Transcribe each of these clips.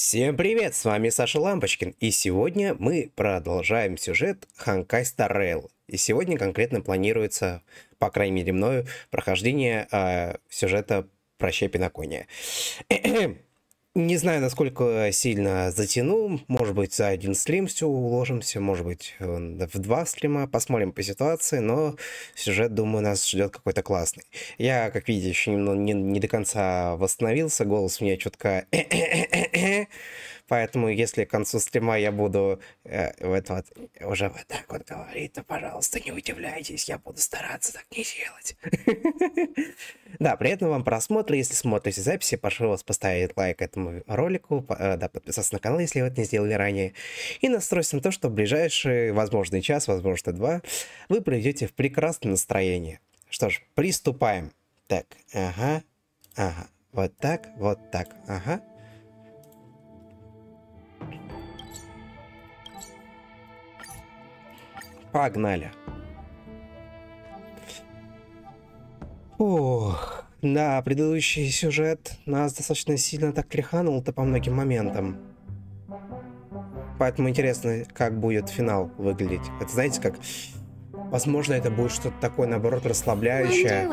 Всем привет, с вами Саша Лампочкин, и сегодня мы продолжаем сюжет Honkai Star Rail. И сегодня конкретно планируется, по крайней мере мною, прохождение сюжета «Прощай, ПЕНАКОНИЯ». Не знаю, насколько сильно затяну, может быть, за один стрим все уложимся, может быть, в два стрима, посмотрим по ситуации, но сюжет, думаю, нас ждет какой-то классный. Я, как видите, еще не до конца восстановился, голос у меня чутка... Поэтому, если к концу стрима я буду уже вот так вот говорить, то, пожалуйста, не удивляйтесь, я буду стараться так не делать. Да, приятного вам просмотра. Если смотрите записи, прошу вас поставить лайк этому ролику, да, подписаться на канал, если вы это не сделали ранее, и настроиться на то, что в ближайший, возможно, час, возможно, два, вы проведете в прекрасном настроении. Что ж, приступаем. Так, ага, вот так, ага. Погнали. Ох, да, предыдущий сюжет нас достаточно сильно так тряханул-то по многим моментам. Поэтому интересно, как будет финал выглядеть. Это знаете как? Возможно, это будет что-то такое, наоборот, расслабляющее.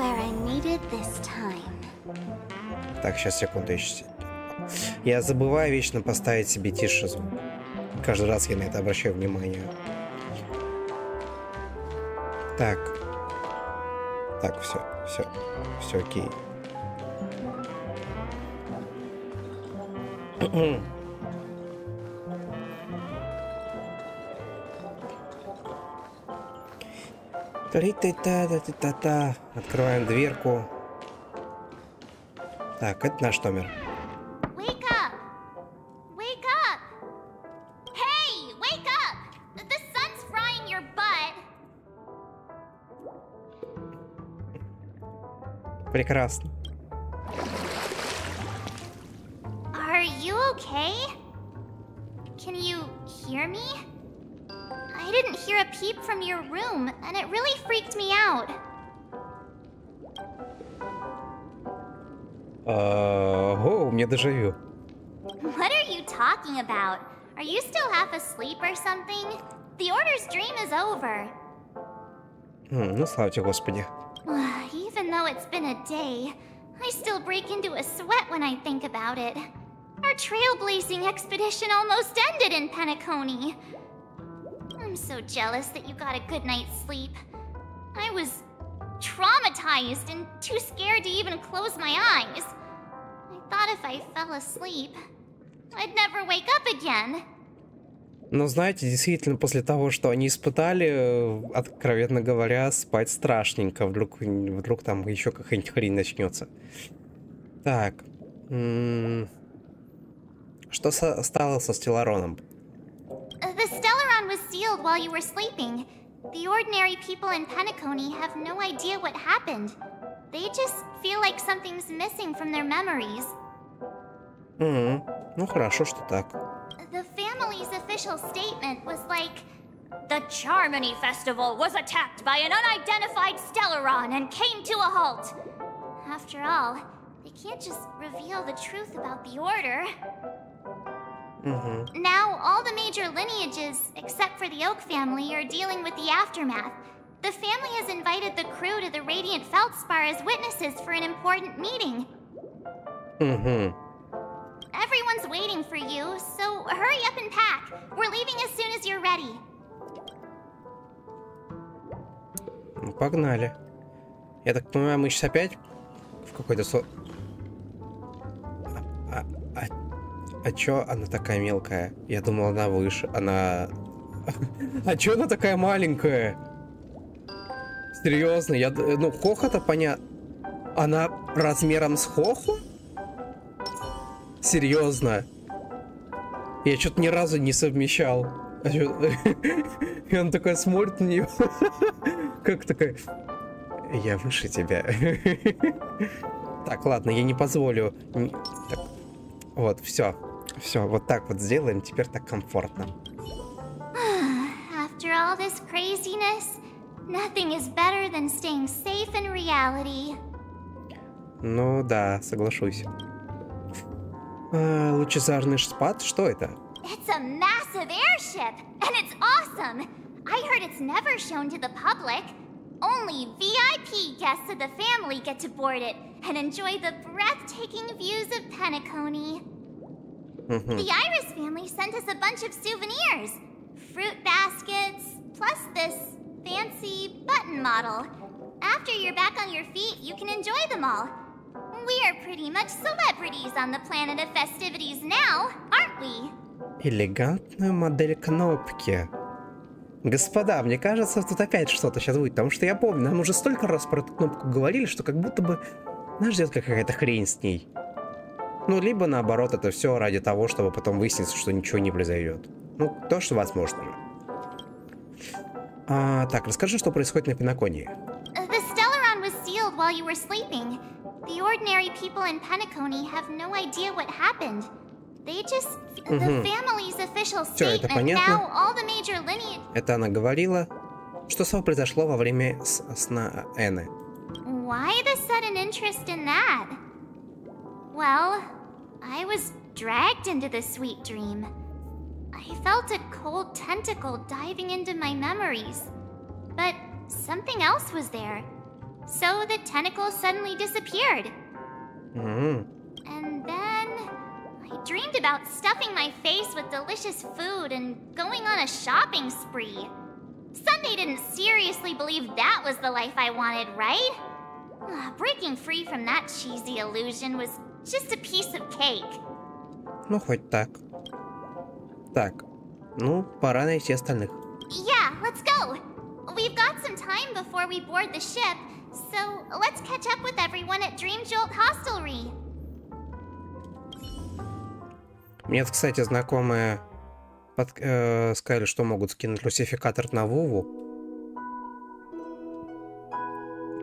Так, сейчас, секунду. Я забываю вечно поставить себе тише звук. Каждый раз я на это обращаю внимание. Так, все окей. Открываем дверку. Так, это наш номер. Прекрасно. Are you okay? Can you hear me? I didn't hear a peep from your room, and it really freaked me out. О, у меня дежавю. What are you talking about? Are you still half asleep or something? The Order's dream is over. Ну, слава тебе, Господи. Even though it's been a day, I still break into a sweat when I think about it. Our trailblazing expedition almost ended in Penacony. I'm so jealous that you got a good night's sleep. I was traumatized and too scared to even close my eyes. I thought if I fell asleep, I'd never wake up again. Но знаете, действительно, после того, что они испытали, откровенно говоря, спать страшненько. Вдруг там еще какая-нибудь хрень начнется. Так. Что стало со Стеллароном? The Stellaron was sealed while you were sleeping. The ordinary people in Penacony have no idea what happened. They just feel like something's missing from their memories. Ну хорошо, что так. The family's official statement was like, the Charmony Festival was attacked by an unidentified Stellaron and came to a halt. After all, they can't just reveal the truth about the Order. Now, all the major lineages, except for the Oak family, are dealing with the aftermath. The family has invited the crew to the Radiant Feldspar as witnesses for an important meeting. Everyone's waiting for you, so hurry up and pack. We're leaving as soon as you're ready. Ну, погнали. Я так понимаю, мы сейчас опять в какой-то... А чё она такая мелкая? Я думал, она выше. Она... А чё она такая маленькая? Серьезно, ну, Хохота понятно. Она размером с Хоху? Серьезно. Я что-то ни разу не совмещал. И он такой смотрит на нее. Как такая... Я выше тебя. Так, ладно, я не позволю. Так. Вот, все, вот так вот сделаем, теперь так комфортно. After all this craziness, nothing is better than staying safe in reality. Ну да, соглашусь. Лучезарный спад? Что это? It's a massive airship, and it's awesome. I heard it's never shown to the public. Only VIP guests of the family get to board it and enjoy the breathtaking views of Penacony. The Iris family sent us a bunch of souvenirs. Fruit baskets, plus this fancy button model. After you're back on your feet, you can enjoy them all. We are pretty much celebrities on the planet of festivities now, aren't we? Элегантную модель кнопки. Господа, мне кажется, тут опять что-то сейчас будет, потому что я помню, нам уже столько раз про эту кнопку говорили, что как будто бы нас ждет какая-то хрень с ней. Ну, либо наоборот, это все ради того, чтобы потом выяснится, что ничего не произойдет. Ну, то, что возможно. Так, расскажи, что происходит на Пенаконии. The Stellaron was sealed while you were sleeping. The ordinary people in Penacony have no idea what happened. They just... The family's official statement, now all the major lineage... Это она говорила. Что самое произошло во время сна Энны? Why the sudden interest in that? Well, I was dragged into the sweet dream. I felt a cold tentacle diving into my memories. But something else was there. So the tentacle suddenly disappeared. And then I dreamed about stuffing my face with delicious food and going on a shopping spree. Sunday didn't seriously believe that was the life I wanted, right? Breaking free from that cheesy illusion was just a piece of cake. Ну, хоть так. Так, ну, пора найти остальных. Yeah, let's go. We've got some time before we board the ship, so let's catch up with everyone at Dream Jolt Hostelry. Мне, кстати, знакомые сказали, что могут скинуть русификатор на Вову.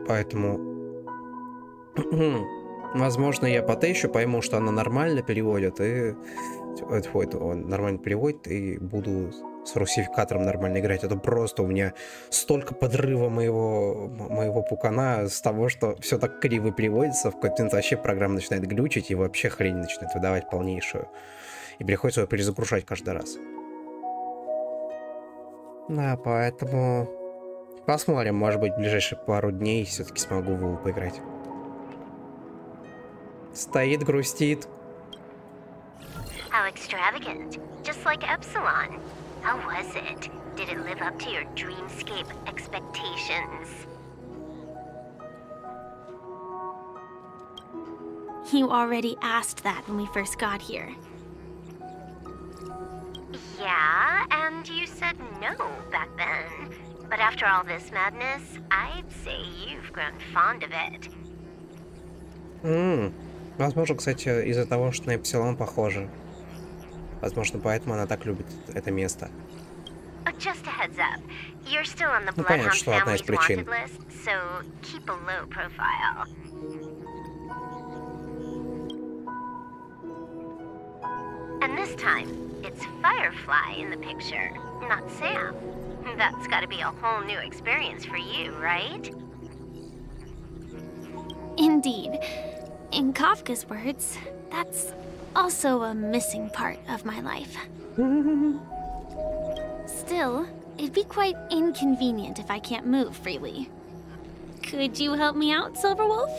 Поэтому... Возможно, я потещу, пойму, что она нормально переводит, и... он нормально переводит, и буду с русификатором нормально играть. Это просто у меня столько подрыва моего пукана с того, что все так криво переводится, в какой-то момент вообще программа начинает глючить, и вообще хрень начинает выдавать полнейшую. И приходится его перезагружать каждый раз. Да, поэтому... Посмотрим, может быть, в ближайшие пару дней все-таки смогу в Вову поиграть. Стоит, грустит. How extravagant. Just like Epsilon. How was it? Did it live up to your dreamscape expectations? You already asked that when we first got here. Yeah, and you said no back then. But after all this madness, I'd say you've grown fond of it. Возможно, кстати, из-за того, что на Эпсилон похоже. Возможно, поэтому она так любит это место. Just a heads up. You're still on the Ну, понятно, Bloodhound что одна из family's причин. wanted list, so keep a low profile. And this time, it's Firefly in the picture, not Sam. That's gotta be a whole new experience for you, right? Indeed. In Kafka's words, that's also a missing part of my life. Still, it'd be quite inconvenient if I can't move freely. Could you help me out, Silverwolf?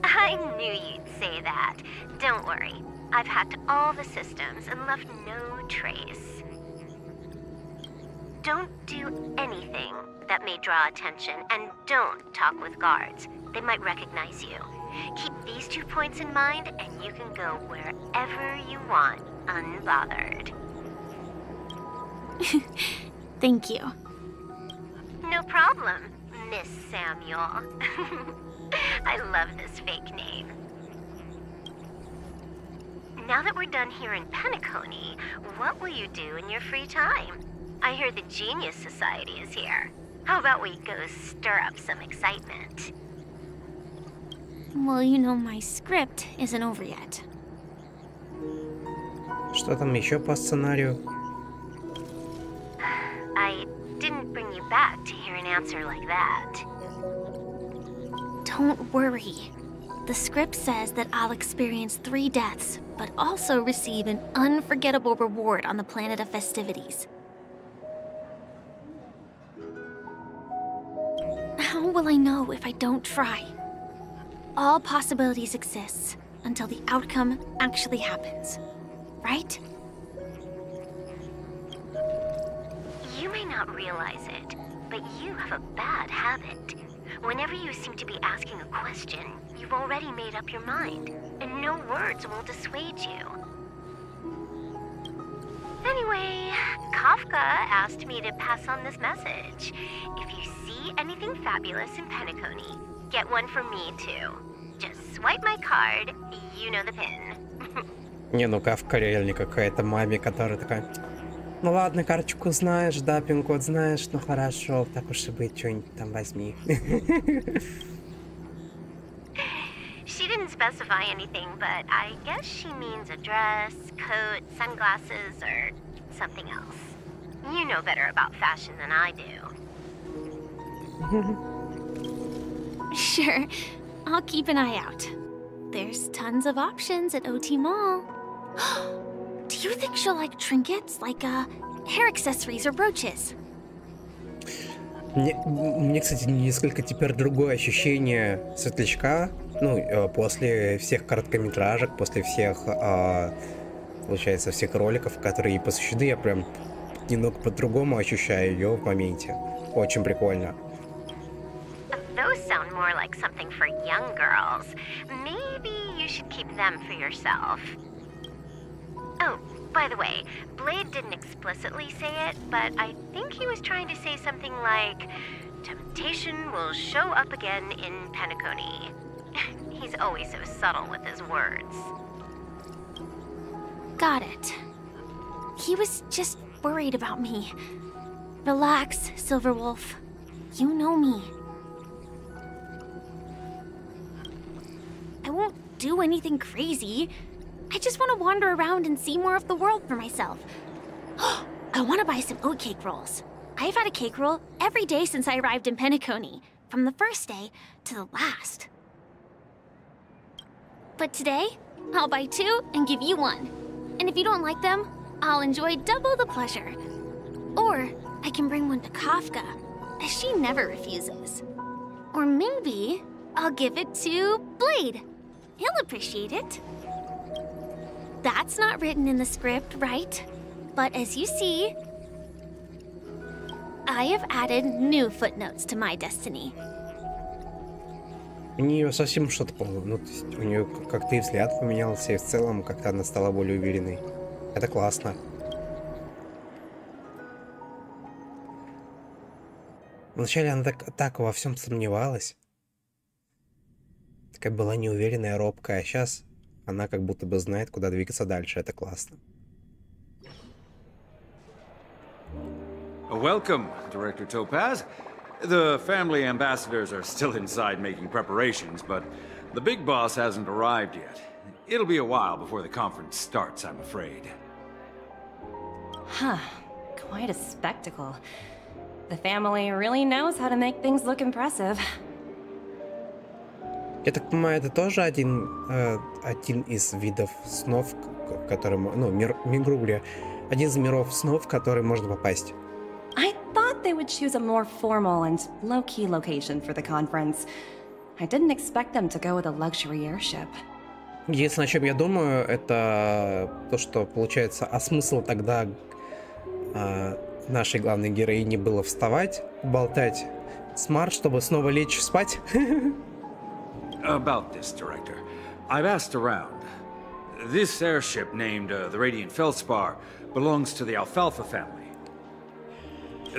I knew you'd say that. Don't worry. I've hacked all the systems and left no trace. Don't do anything that may draw attention, and don't talk with guards. They might recognize you. Keep these 2 points in mind, and you can go wherever you want, unbothered. Thank you. No problem, Miss Samuel. I love this fake name. Now that we're done here in Penacony, what will you do in your free time? I hear the Genius Society is here. How about we go stir up some excitement? Well, you know my script isn't over yet. Что там еще по сценарию? I didn't bring you back to hear an answer like that. Don't worry. The script says that I'll experience 3 deaths, but also receive an unforgettable reward on the planet of festivities. How will I know if I don't try? All possibilities exist until the outcome actually happens, right? You may not realize it, but you have a bad habit. Whenever you seem to be asking a question, you've already made up your mind, and no words will dissuade you. Anyway, Kafka asked me to pass on this message. If you see anything fabulous in Penacony, get one for me too. Just swipe my card, you know the pin. Не, ну Кавка реально какая-то маме, которая такая... Ну ладно, карточку знаешь, да, пин-код знаешь, ну хорошо, так уж и быть, что-нибудь там возьми. She didn't specify anything, but I guess she means a dress, coat, sunglasses, or something else. You know better about fashion than I do. Sure, I'll keep an eye out. There's tons of options at OT Mall. Do you think she'll like trinkets, like hair accessories or brooches? Мне, кстати, несколько теперь другое ощущение светлячка. Ну, после всех короткометражек, после всех, получается, всех роликов, которые ей посвящены, я прям немного по-другому ощущаю ее в моменте. Очень прикольно. Those sound more like something for young girls. Maybe you should keep them for yourself. Oh, by the way, Blade didn't explicitly say it, but I think he was trying to say something like, temptation will show up again in Penacony. He's always so subtle with his words. Got it. He was just worried about me. Relax, Silverwolf. You know me. I won't do anything crazy. I just want to wander around and see more of the world for myself. I want to buy some oatcake rolls. I've had a cake roll every day since I arrived in Penacony, from the first day to the last. But today, I'll buy 2 and give you 1. And if you don't like them, I'll enjoy double the pleasure. Or I can bring one to Kafka, as she never refuses. Or maybe I'll give it to Blade. He'll appreciate it. That's not written in the script, right? But as you see, I have added new footnotes to my destiny. У нее совсем что-то, ну, то есть у нее как-то и взгляд поменялся, и в целом как-то она стала более уверенной. Это классно. Вначале она так во всем сомневалась. Такая была неуверенная, робкая, а сейчас она как будто бы знает, куда двигаться дальше. Это классно. Welcome, Director Topaz. The family ambassadors are still inside making preparations, but the big boss hasn't arrived yet. It'll be a while before the conference starts, I'm afraid. Huh. Quite a spectacle. The family really knows how to make things look impressive. Я так понимаю, это тоже один из видов снов, в котором, ну, один из миров снов, в который можно попасть. I thought they would choose a more formal and low-key location for the conference. I didn't expect them to go with a luxury airship. Единственное, о чем я думаю, это то, что получается, а смысл тогда нашей главной героини было вставать, болтать с Марс, чтобы снова лечь спать? About this, Director. I've asked around. This airship, named the Radiant Feldspar, belongs to the Alfalfa family.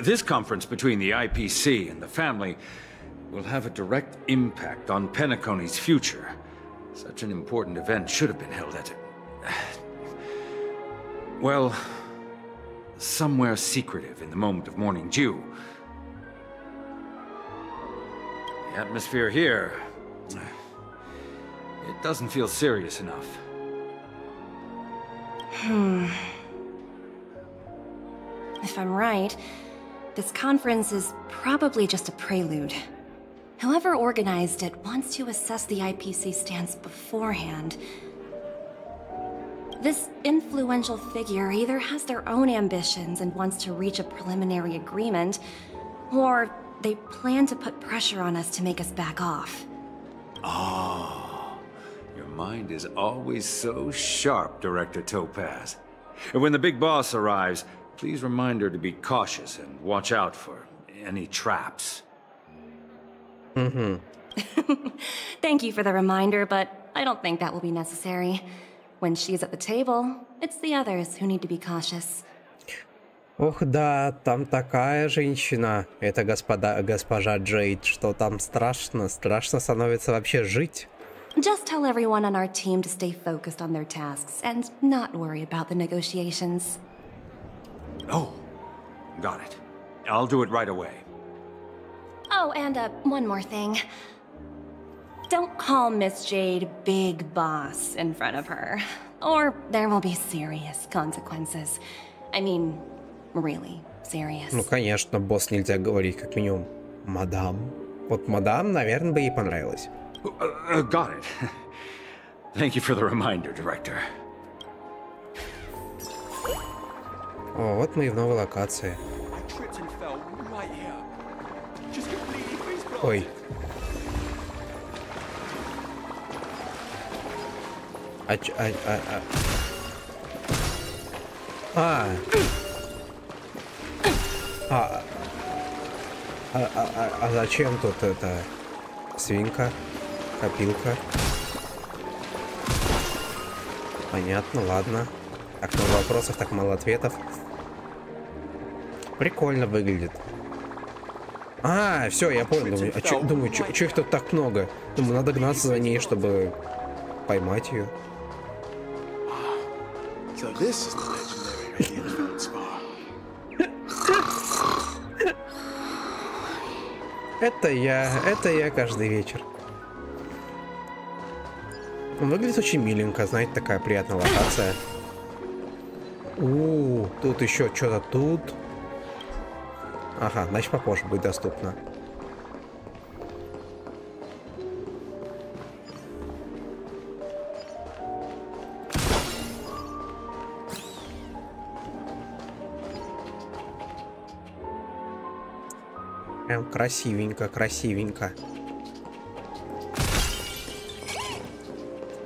This conference between the IPC and the family will have a direct impact on Penacony's future. Such an important event should have been held at... well, somewhere secretive in the moment of morning dew. The atmosphere here... it doesn't feel serious enough. If I'm right, this conference is probably just a prelude. Whoever organized it wants to assess the IPC stance beforehand. This influential figure either has their own ambitions and wants to reach a preliminary agreement, or they plan to put pressure on us to make us back off. Oh, your mind is always so sharp, Director Topaz. And when the big boss arrives, please remind her to be cautious and watch out for any traps. Thank you for the reminder, but I don't think that will be necessary. When she's at the table, it's the others who need to be cautious. Ох да, там такая женщина, это госпожа Джейд, что там страшно становится вообще жить. Just tell everyone on our team to stay focused on their tasks and not worry about the negotiations. Oh, got it. I'll do it right away. Oh, and one more thing. Don't call Miss Jade Big Boss in front of her, or there will be serious consequences. I mean, really serious. Ну, конечно, босс нельзя говорить, как минимум. Мадам. Вот мадам, наверное, бы ей понравилось. Got it. Thank you for the reminder, Director. О, вот мы и в новой локации. Ой. Зачем тут это? Свинка? Копилка? Понятно, ладно. Так много вопросов, так мало ответов. Прикольно выглядит. А, все, я понял. Думаю, что их тут так много? Думаю, надо гнаться за ней, чтобы поймать ее. Это я каждый вечер. Выглядит очень миленько, знаете, такая приятная локация. Тут еще что-то тут. Ага, значит попозже будет доступно. Прям красивенько, красивенько.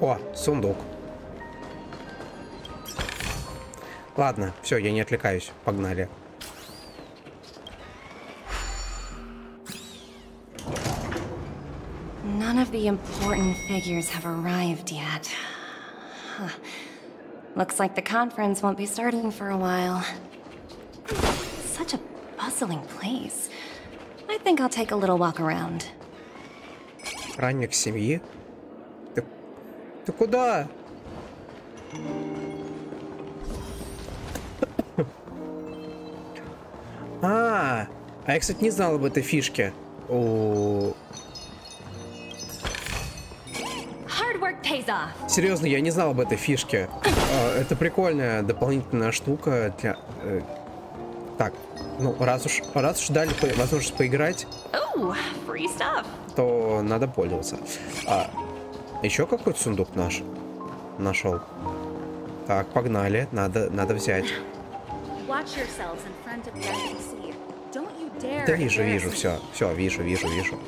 О, сундук. Ладно, все, я не отвлекаюсь. Погнали. None of the important figures have arrived yet. Huh. Looks like the conference won't be starting for a while. Such a bustling place. I think I'll take a little walk around. Охранник семьи? Ты куда? А я, кстати, не знал об этой фишке. Серьезно, я не знал об этой фишке. Это прикольная дополнительная штука для... Так, ну, раз уж дали возможность поиграть, то надо пользоваться. Еще какой-то сундук нашел. Так, погнали, надо взять. Да вижу, все, вижу.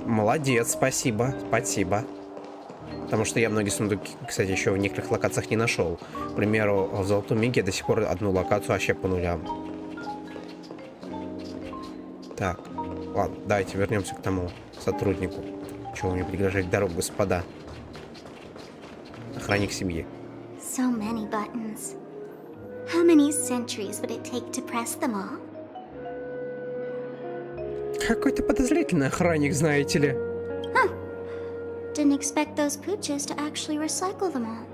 Молодец, спасибо. Потому что я многие сундуки, кстати, еще в некоторых локациях не нашел. К примеру, в Золотом Миге я до сих пор одну локацию вообще по нулям. Так, ладно, давайте вернемся к тому сотруднику. Чего мне преграждать дорогу, господа? Охранник семьи. So many buttons. How many centuries would it take to press them all? Какой-то подозрительный охранник, знаете ли. Huh. Didn't expect those pooches to actually recycle them all.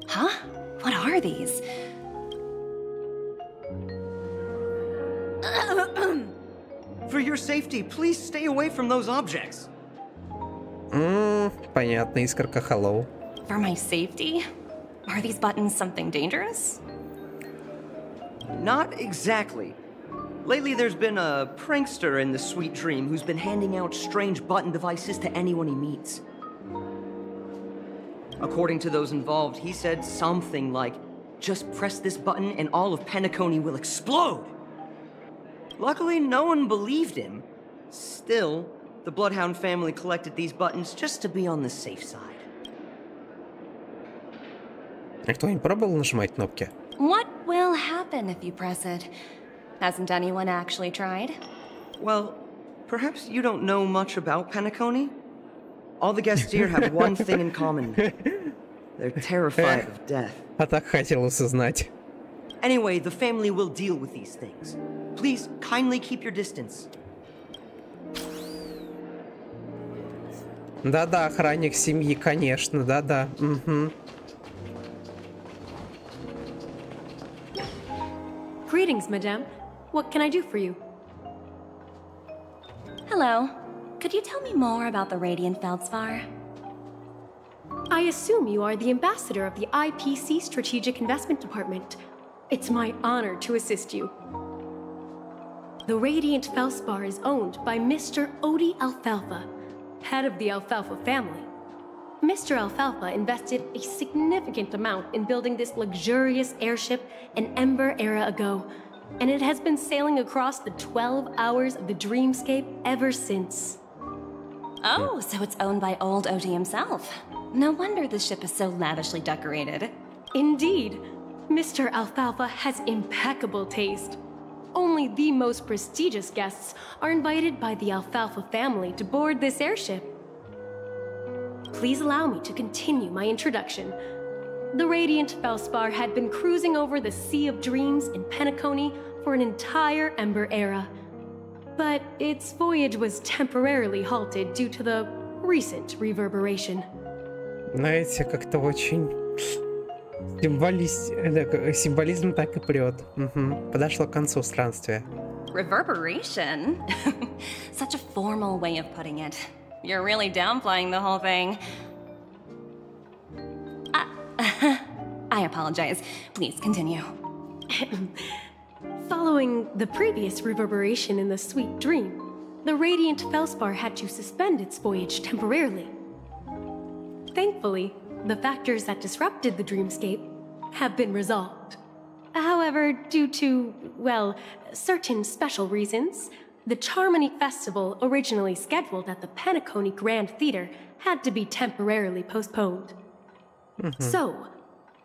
Huh? What are these? For your safety, please stay away from those objects. Понятно, искорка, hello. For my safety? Are these buttons something dangerous? Not exactly. Lately, there's been a prankster in the Sweet Dream who's been handing out strange button devices to anyone he meets. According to those involved, he said something like, "Just press this button and all of Penacony will explode!" Luckily, no one believed him. Still, the Bloodhound family collected these buttons just to be on the safe side. А кто-нибудь пробовал нажимать кнопки? What will happen if you press it? Hasn't anyone actually tried? Well, perhaps you don't know much about Penacony? All the guests here have one thing in common. They're terrified of death. А так хотелось узнать. Anyway, the family will deal with these things. Please, kindly keep your distance. Да-да, охранник семьи, конечно, да-да. Угу. Greetings, madame. What can I do for you? Hello. Could you tell me more about the Radiant Feldspar? I assume you are the ambassador of the IPC Strategic Investment Department. It's my honor to assist you. The Radiant Feldspar is owned by Mr. Odie Alfalfa, head of the Alfalfa family. Mr. Alfalfa invested a significant amount in building this luxurious airship an Ember era ago, and it has been sailing across the 12 hours of the dreamscape ever since. Oh, so it's owned by old Odie himself. No wonder the ship is so lavishly decorated. Indeed, Mr. Alfalfa has impeccable taste. Only the most prestigious guests are invited by the Alfalfa family to board this airship. Please allow me to continue my introduction. The Radiant Feldspar had been cruising over the Sea of Dreams in Penacony for an entire Ember era. But its voyage was temporarily halted due to the recent reverberation. Знаете, как-то очень... Символизм так и прет. Угу. Подошло к концу странствия. Reverberation? Such a formal way of putting it. You're really downplaying the whole thing. I apologize. Please continue. Following the previous reverberation in the Sweet Dream, the Radiant Feldspar had to suspend its voyage temporarily. Thankfully, the factors that disrupted the dreamscape have been resolved. However, due to, well, certain special reasons, the Charmony Festival, originally scheduled at the Penacony Grand Theater, had to be temporarily postponed. So,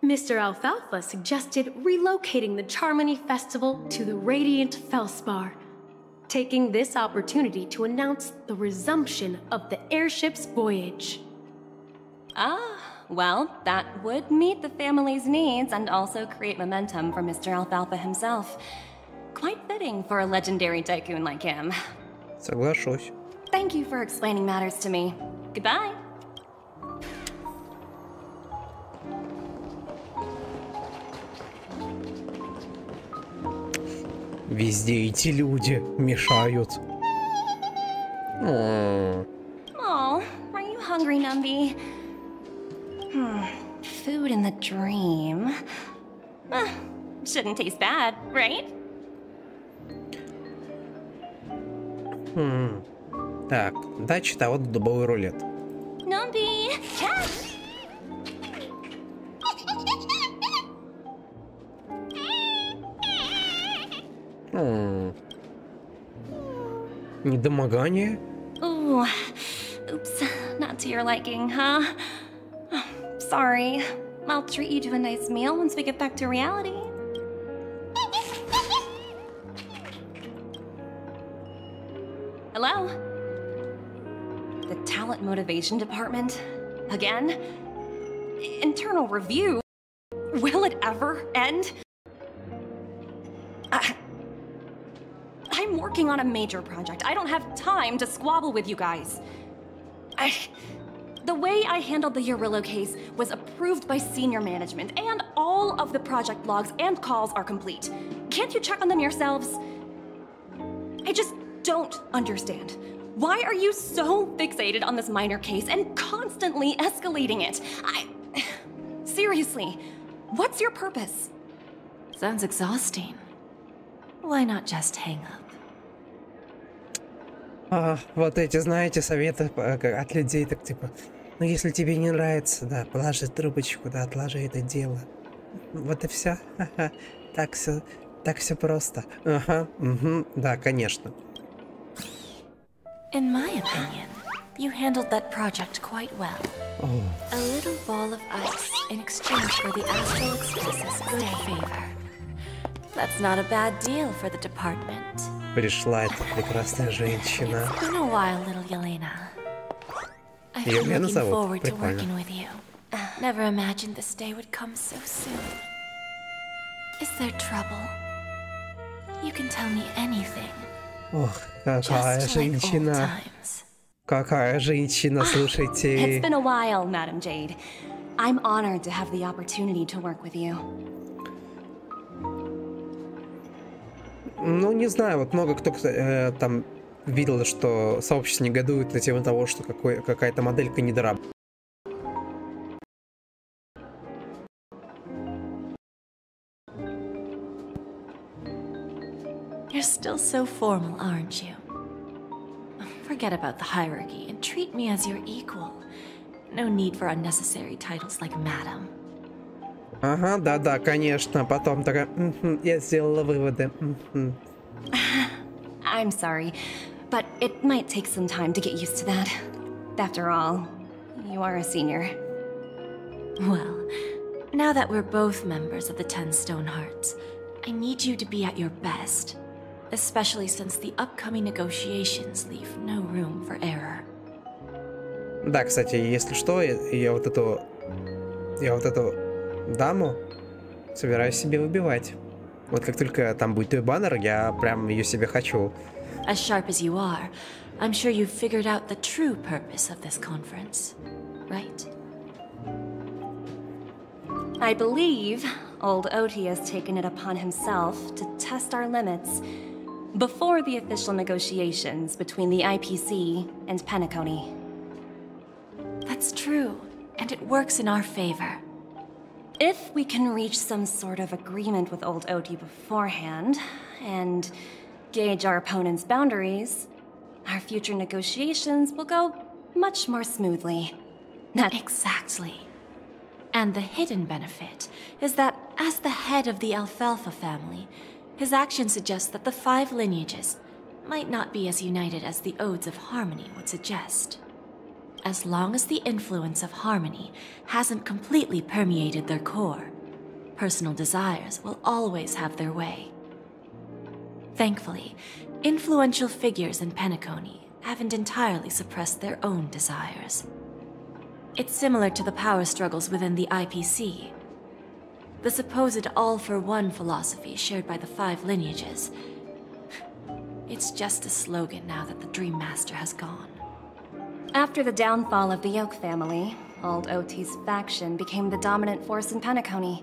Mr. Alfalfa suggested relocating the Charmony Festival to the Radiant Feldspar, taking this opportunity to announce the resumption of the airship's voyage. Ah, well, that would meet the family's needs and also create momentum for Mr. Alfalfa himself. Quite fitting for a legendary tycoon like him. Соглашусь. Thank you for explaining matters to me. Goodbye. Везде эти люди мешают. Oh, are you hungry, Numby? Food in the dream. Shouldn't taste bad, right? Так, дача того дубовый рулет. Numby, catch! Недомогание? Ooh, oops, not to your liking, huh? Sorry. I'll treat you to a nice meal once we get back to reality. Hello? The Talent Motivation Department? Again? Internal review? Will it ever end? I'm working on a major project. I don't have time to squabble with you guys. The way I handled the Urillo case was approved by senior management, and all of the project logs and calls are complete. Can't you check on them yourselves? I just don't understand. Why are you so fixated on this minor case and constantly escalating it? Seriously, what's your purpose? Sounds exhausting. why not just hang up? Вот эти, знаете, советы от людей, так типа, ну если тебе не нравится, да, положи трубочку, да, отложи это дело. Вот и все. Так все просто. Ага, угу, да, конечно. In my opinion, you handled that project quite well. Oh. A little ball of ice in exchange for the Astral Express's good favor. That's not a bad deal for the department. Пришла эта прекрасная женщина. It's been a while, little Yelena. I've been Елена looking зовут. forward to Прикольно. working with you. Never imagined this day would come so soon. Is there trouble? You can tell me anything. Ох, какая Just like old женщина. times. Какая женщина, It's слушайте. been a while, Madam Jade. I'm honored to have the opportunity to work with you. Ну, не знаю, вот много кто там видел, что сообщество негодует на тему того, что какая-то моделька недоработана. You're still so formal, aren't you? Forget about the hierarchy and treat me as your equal. No need for unnecessary titles like Madam. Ага, да-да, конечно. Потом такая, я сделала выводы. I'm sorry, but it might take some time to get used to that. After all, you are a senior. Well, now that we're both members of the 10 Stone Hearts, I need you to be at your best. Especially since the upcoming negotiations leave no room for error. Да, кстати, если что, я вот эту даму собираюсь себе выбивать. Вот как только там будет твой баннер, я прям ее себе хочу. As sharp as you are, I'm sure you've figured out the true purpose of this conference, right? I believe old Oti has taken it upon himself to test our limits before the official negotiations between the IPC and Penacony. That's true, and it works in our favor. If we can reach some sort of agreement with old Oti beforehand, and gauge our opponent's boundaries, our future negotiations will go much more smoothly. Not exactly. And the hidden benefit is that as the head of the Alfalfa family, his actions suggest that the 5 lineages might not be as united as the Odes of Harmony would suggest. As long as the influence of Harmony hasn't completely permeated their core, personal desires will always have their way. Thankfully, influential figures in Penacony haven't entirely suppressed their own desires. It's similar to the power struggles within the IPC. The supposed all-for-one philosophy shared by the 5 lineages. It's just a slogan now that the Dream Master has gone. After the downfall of the Yoke family, old Oti's faction became the dominant force in Penacony.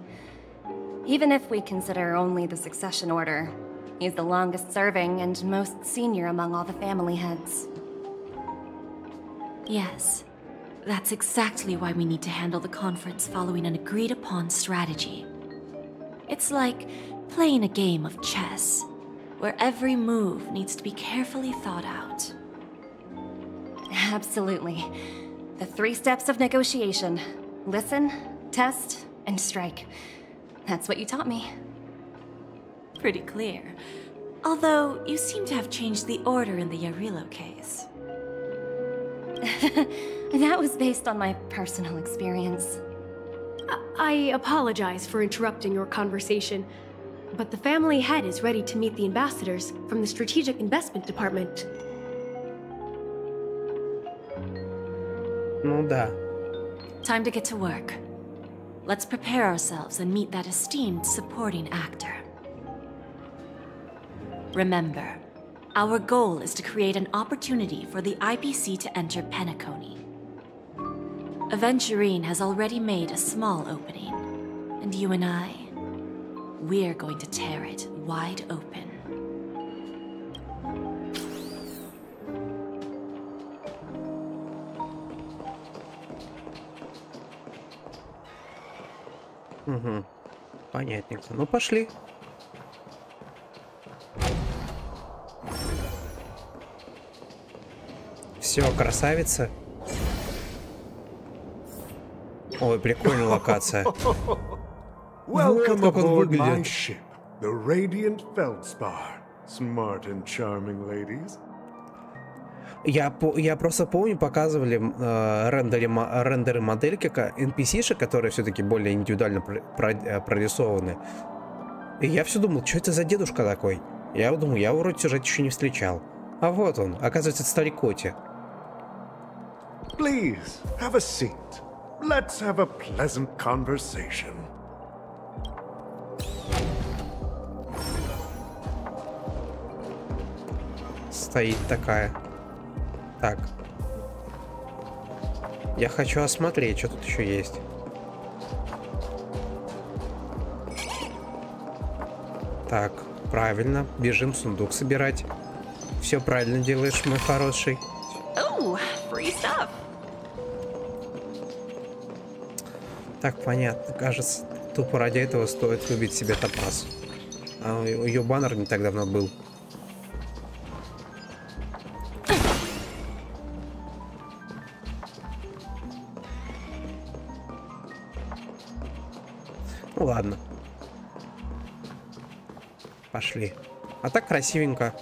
Even if we consider only the succession order, he's the longest serving and most senior among all the family heads. Yes. That's exactly why we need to handle the conference following an agreed-upon strategy. It's like playing a game of chess, where every move needs to be carefully thought out. Absolutely. The 3 steps of negotiation. Listen, test, and strike. That's what you taught me. Pretty clear. Although, you seem to have changed the order in the Yarilo case. That was based on my personal experience. I apologize for interrupting your conversation, but the family head is ready to meet the ambassadors from the Strategic Investment Department. Ну да. Time to get to work. Let's prepare ourselves and meet that esteemed supporting actor. Remember, our goal is to create an opportunity for the IPC to enter Penacony. Aventurine has already made a small opening, and you and I, we're going to tear it wide open. Угу. Понятненько. Ну, пошли. Все, красавица. Ой, прикольная локация. Вот как он выглядит. The radiant Feldspar. Smart and charming ladies. Я просто помню, показывали рендеры модельки NPC-шек, которые все-таки более индивидуально прорисованы. И я все думал, что это за дедушка такой? Я думал, я вроде сюжет еще не встречал. А вот он, оказывается, это старикоти. Please, have a seat. Let's have a pleasant conversation. Стоит такая. Так. Я хочу осмотреть, что тут еще есть. Так, правильно. Бежим сундук собирать. Все правильно делаешь, мой хороший. Oh, free stuff. Так, понятно. Кажется, тупо ради этого стоит выбить себе топаз. А ее баннер не так давно был. Ну ладно. Пошли. А так красивенько.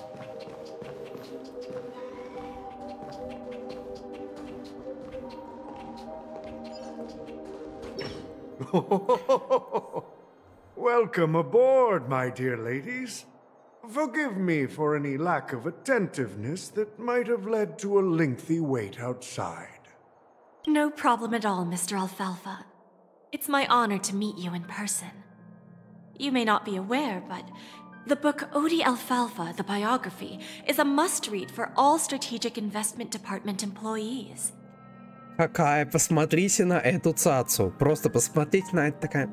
Welcome aboard, my dear ladies. Forgive me for any lack of attentiveness that might have led to a lengthy wait outside. No problem at all, Mr. Alfalfa. It's my honor to meet you in person. You may not be aware, but the book Odie Alfalfa, the biography, is a must-read for all Strategic Investment Department employees. Какая, посмотрите на эту цацу. Просто посмотрите на это, такая...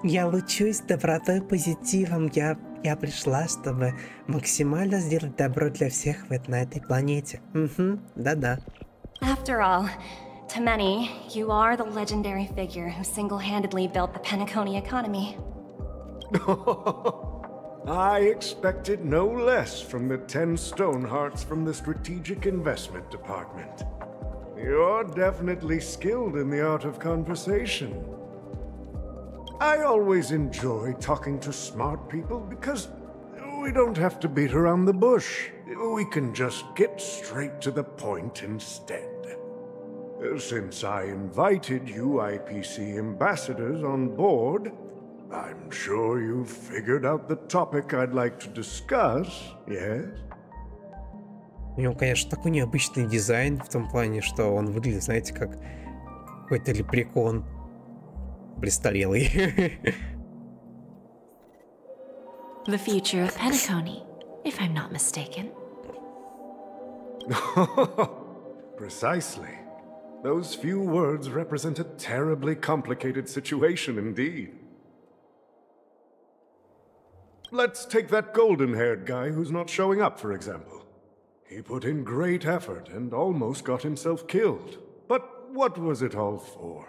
Я лучусь добротой, позитивом. Я пришла, чтобы максимально сделать добро для всех на этой планете. Угу, да-да. After all, to many, you are the legendary figure who single-handedly built the Penaconi economy. I expected no less from the 10 Stonehearts from the Strategic Investment Department. You're definitely skilled in the art of conversation. I always enjoy talking to smart people because we don't have to beat around the bush. We can just get straight to the point instead. Since I invited you IPC ambassadors on board, I'm sure you've figured out the topic I'd like to discuss, yes? У него, конечно, такой необычный дизайн в том плане, что он выглядит, знаете, как какой-то лепрекон престарелый. The future of Penaconi, if I'm not mistaken. Precisely. Those few words represent a terribly complicated situation indeed. Let's take that golden-haired guy who's not showing up, for example. He put in great effort and almost got himself killed. But what was it all for?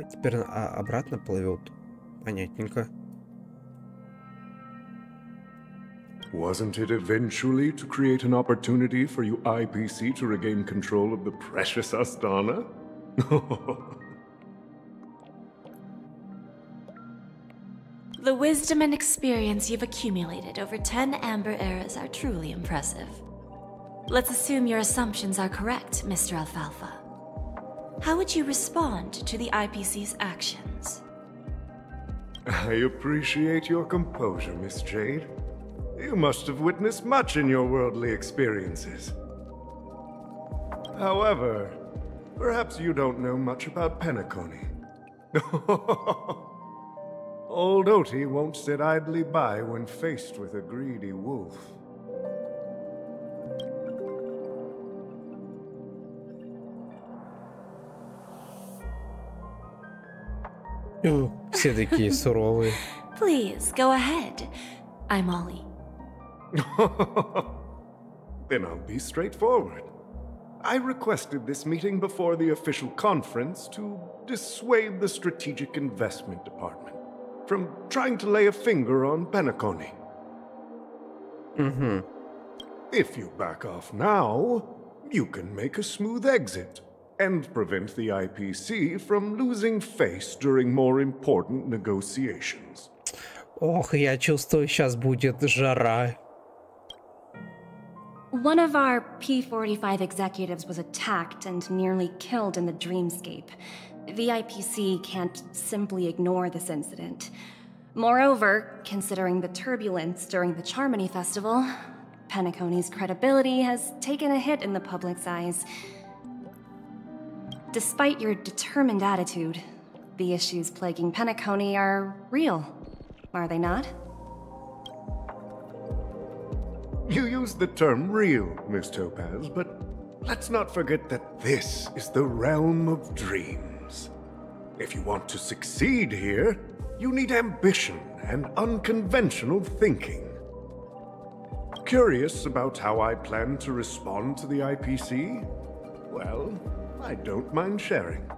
Теперь обратно плывет. Понятненько. Wasn't it eventually to create an opportunity for you IPC to regain control of the precious Astana? The wisdom and experience you've accumulated over 10 Amber Eras are truly impressive. Let's assume your assumptions are correct, Mr. Alfalfa. How would you respond to the IPC's actions? I appreciate your composure, Miss Jade. You must have witnessed much in your worldly experiences. However, perhaps you don't know much about Penaconi. Old Oti won't sit idly by when faced with a greedy wolf. Все такие суровые. Please, go ahead. I'm Ollie. Then I'll be straightforward. I requested this meeting before the official conference to dissuade the Strategic Investment Department from trying to lay a finger on Penaconi. If you back off now, you can make a smooth exit and prevent the IPC from losing face during more important negotiations. Ох, я чувствую, сейчас будет жара. One of our P-45 executives was attacked and nearly killed in the dreamscape. The IPC can't simply ignore this incident. Moreover, considering the turbulence during the Charmony Festival, Penaconi's credibility has taken a hit in the public's eyes. Despite your determined attitude, the issues plaguing Penaconi are real, are they not? You use the term real, Miss Topaz, but let's not forget that this is the realm of dreams. If you want to succeed here, you need ambition and unconventional thinking. Curious about how I plan to respond to the IPC? Well, I don't mind sharing.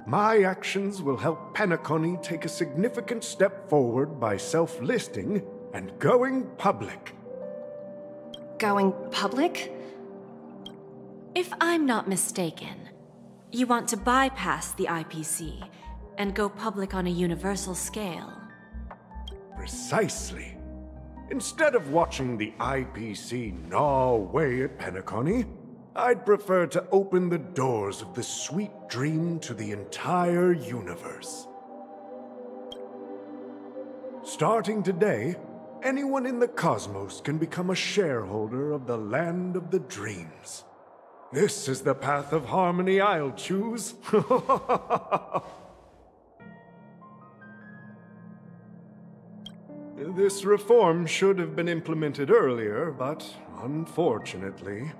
My actions will help Penaconi take a significant step forward by self-listing and going public. Going public? If I'm not mistaken, you want to bypass the IPC and go public on a universal scale. Precisely. Instead of watching the IPC gnaw away at Penaconi, I'd prefer to open the doors of the sweet dream to the entire universe. Starting today, anyone in the cosmos can become a shareholder of the land of the dreams. This is the path of harmony I'll choose. This reform should have been implemented earlier, but unfortunately,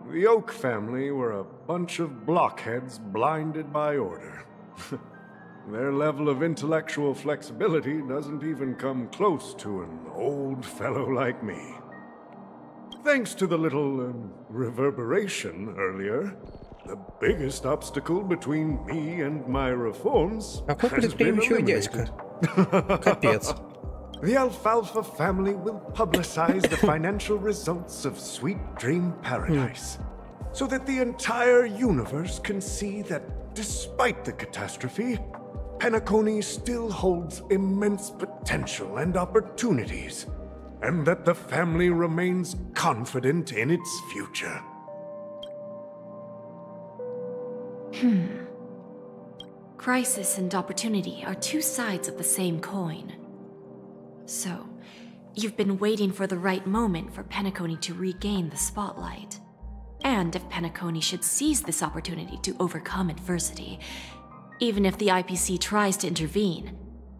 the Oak family were a bunch of blockheads blinded by order. Their level of intellectual flexibility doesn't even come close to an old fellow like me. Thanks to the little reverberation earlier, the biggest obstacle between me and my reforms has been eliminated. Капец. The Alfalfa family will publicize the financial results of Sweet Dream Paradise, so that the entire universe can see that despite the catastrophe, Penaconi still holds immense potential and opportunities, and that the family remains confident in its future. Crisis and opportunity are two sides of the same coin. So, you've been waiting for the right moment for Penaconi to regain the spotlight. And if Penaconi should seize this opportunity to overcome adversity, even if the IPC tries to intervene,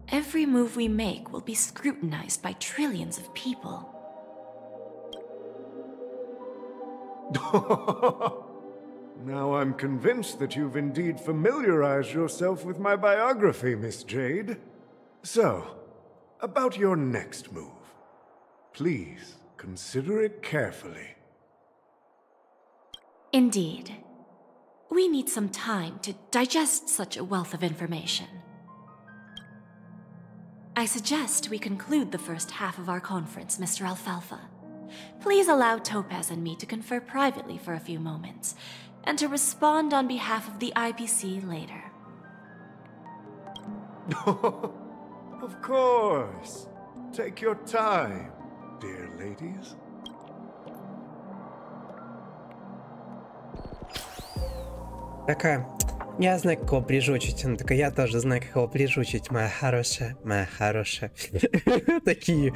every move we make will be scrutinized by trillions of people. Now I'm convinced that you've indeed familiarized yourself with my biography, Miss Jade. So, about your next move. Please, consider it carefully. Indeed. We need some time to digest such a wealth of information. I suggest we conclude the first half of our conference, Mr. Alfalfa. Please allow Topaz and me to confer privately for a few moments, and to respond on behalf of the IPC later. Of course. Take your time, dear ladies. Такая, я знаю, как его прижучить. Она такая, я тоже знаю, как его прижучить, моя хорошая, моя хорошая. Такие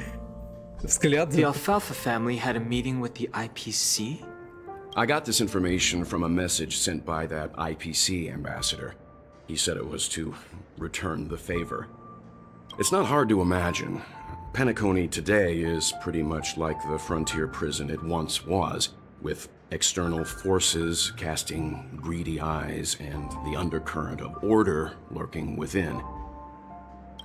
взгляды. The Alfalfa family had a meeting with the IPC? I got this information from a message sent by that IPC ambassador. He said it was to return the favor. It's not hard to imagine. Penaconi today is pretty much like the frontier prison it once was, with external forces casting greedy eyes and the undercurrent of order lurking within.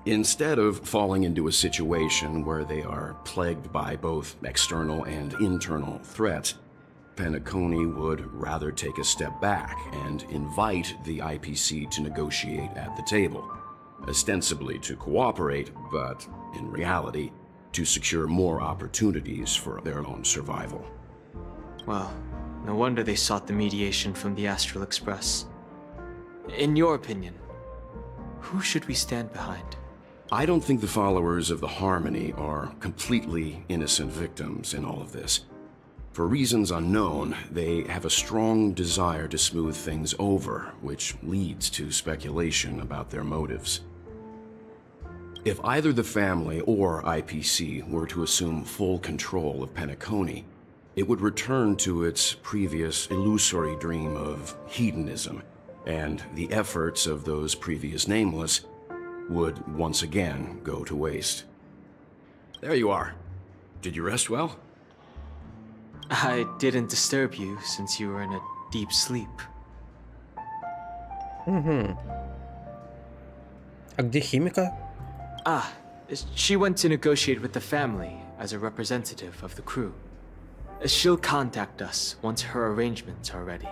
Instead of falling into a situation where they are plagued by both external and internal threats, Penaconi would rather take a step back and invite the IPC to negotiate at the table. ostensibly to cooperate, but in reality, to secure more opportunities for their own survival. Well, no wonder they sought the mediation from the Astral Express. In your opinion, who should we stand behind? I don't think the followers of the Harmony are completely innocent victims in all of this. For reasons unknown, they have a strong desire to smooth things over, which leads to speculation about their motives. If either the family or IPC were to assume full control of Penacony, it would return to its previous illusory dream of hedonism, and the efforts of those previous nameless would once again go to waste. There you are. Did you rest well? I didn't disturb you since you were in a deep sleep. А где химика? Ah, she went to negotiate with the family as a representative of the crew. She'll contact us once her arrangements are ready.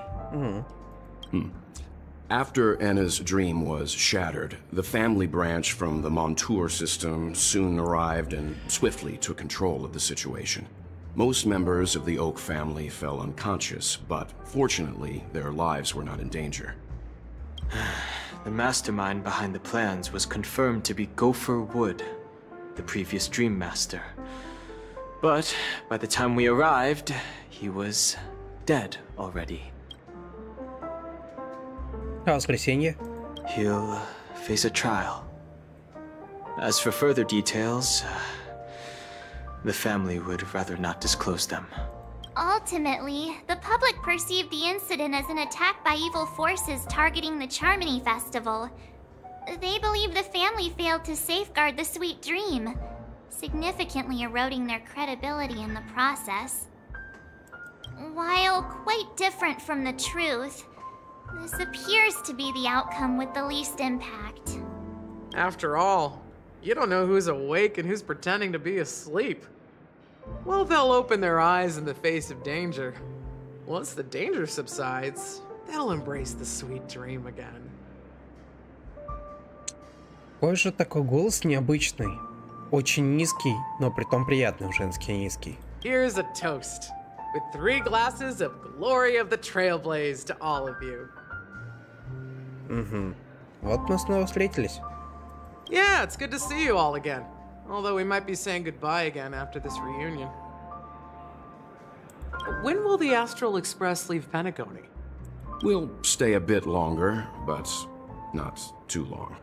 After Anna's dream was shattered, the family branch from the Montour system soon arrived and swiftly took control of the situation. Most members of the Oak family fell unconscious, but fortunately, their lives were not in danger. The mastermind behind the plans was confirmed to be Gopher Wood, the previous Dream Master. But by the time we arrived, he was dead already. А воскресенье? He'll face a trial. As for further details, the family would rather not disclose them. Ultimately, the public perceived the incident as an attack by evil forces targeting the Charmony Festival. They believe the family failed to safeguard the sweet dream, significantly eroding their credibility in the process. While quite different from the truth, this appears to be the outcome with the least impact. After all, you don't know who's awake and who's pretending to be asleep. Well, they'll open their eyes in the face of danger. Once the danger subsides, they'll embrace the sweet dream again. Какой же такой голос необычный. Очень низкий, но притом приятный женский низкий. Here's a toast, with 3 glasses of glory of the Trailblaze to all of you. Вот мы снова встретились. Yeah, it's good to see you all again. Although we might be saying goodbye again after this reunion. When will the Astral Express leave Penacony? We'll stay a bit longer, but not too long.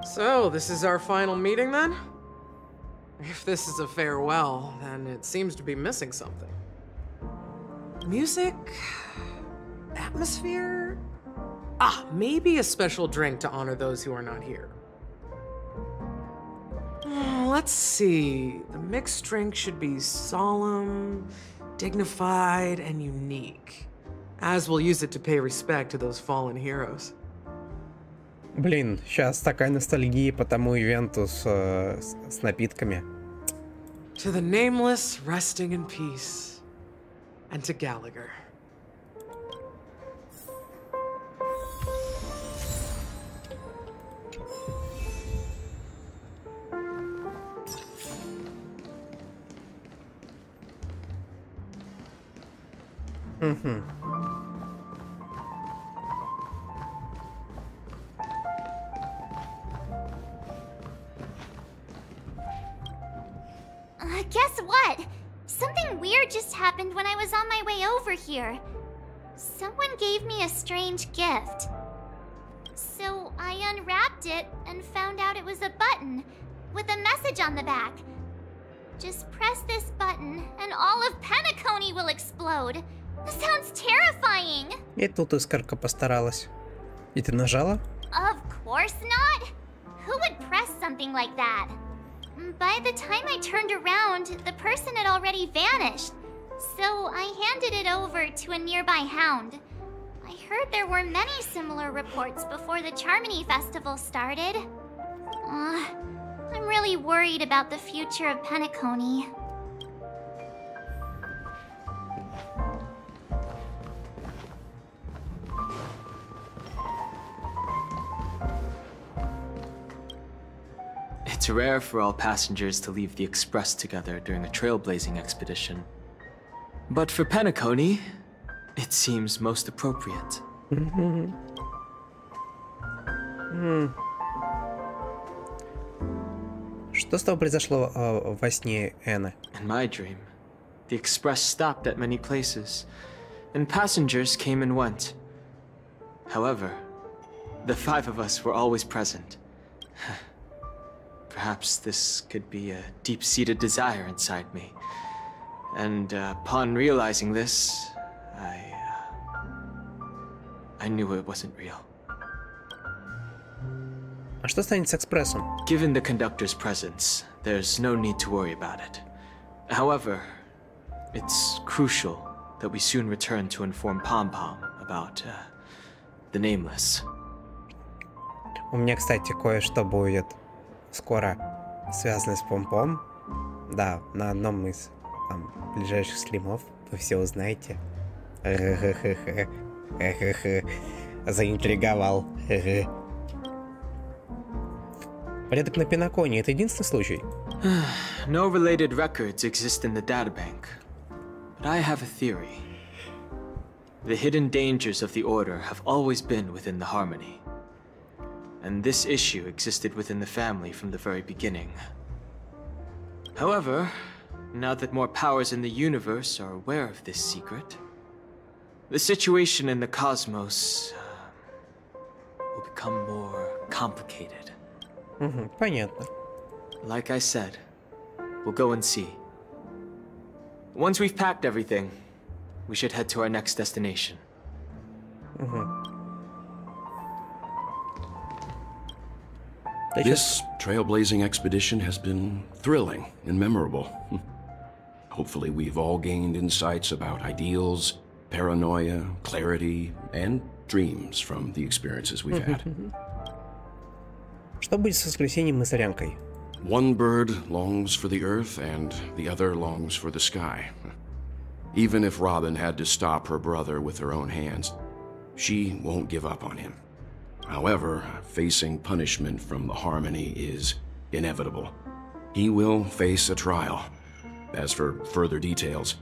So, this is our final meeting then? If this is a farewell, then it seems to be missing something. Music? Atmosphere? Ah, maybe a special drink to honor those who are not here. Let's see. The mixed drink should be solemn, dignified, and unique. As we'll use it to pay respect to those fallen heroes. Блин, сейчас такая ностальгия по тому ивенту с напитками. To the nameless resting in peace. And to Gallagher. Guess what? Something weird just happened when I was on my way over here. Someone gave me a strange gift. So I unwrapped it and found out it was a button with a message on the back. Just press this button and all of Penacony will explode. That sounds terrifying. И тут искорка постаралась. И ты нажала? Of course not. Who would press something like that? By the time I turned around, the person had already vanished. So I handed it over to a nearby hound. I heard there were many similar reports before the Charmony Festival started. I'm really worried about the future of Penacony. It's rare for all passengers to leave the Express together during a trailblazing expedition. But for Penacony, it seems most appropriate. Что с тобой произошло во сне, Энна? In my dream, the Express stopped at many places, and passengers came and went. However, the 5 of us were always present. Perhaps this could be a deep-seated desire inside me. And upon realizing this, I knew it wasn't real. А что станет с экспрессом? Given the conductor's presence, there's no need to worry about it. However, it's crucial that we soon return to inform Pom Pom about the Nameless. У меня, кстати, кое-что будет скоро связано с Пом-Пом. Да, на одном из ближайших стримов вы все узнаете. Заинтриговал. Порядок на Пенаконии — это единственный случай? No related records exist in the databank, but I have a theory. The hidden dangers of the Order have always been within the Harmony, and this issue existed within the family from the very beginning. However, now that more powers in the universe are aware of this secret, the situation in the cosmos will become more complicated. Понятно. Like I said, we'll go and see. Once we've packed everything, we should head to our next destination. This trailblazing expedition has been thrilling and memorable. Hopefully we've all gained insights about ideals, paranoia, clarity, and dreams from the experiences we've had. Что будет с воскресением и солянкой? One bird longs for the earth and the other longs for the sky. Even if Robin had to stop her brother with her own hands, she won't give up on him. However, facing punishment from the Harmony is inevitable. He will face a trial. As for further details,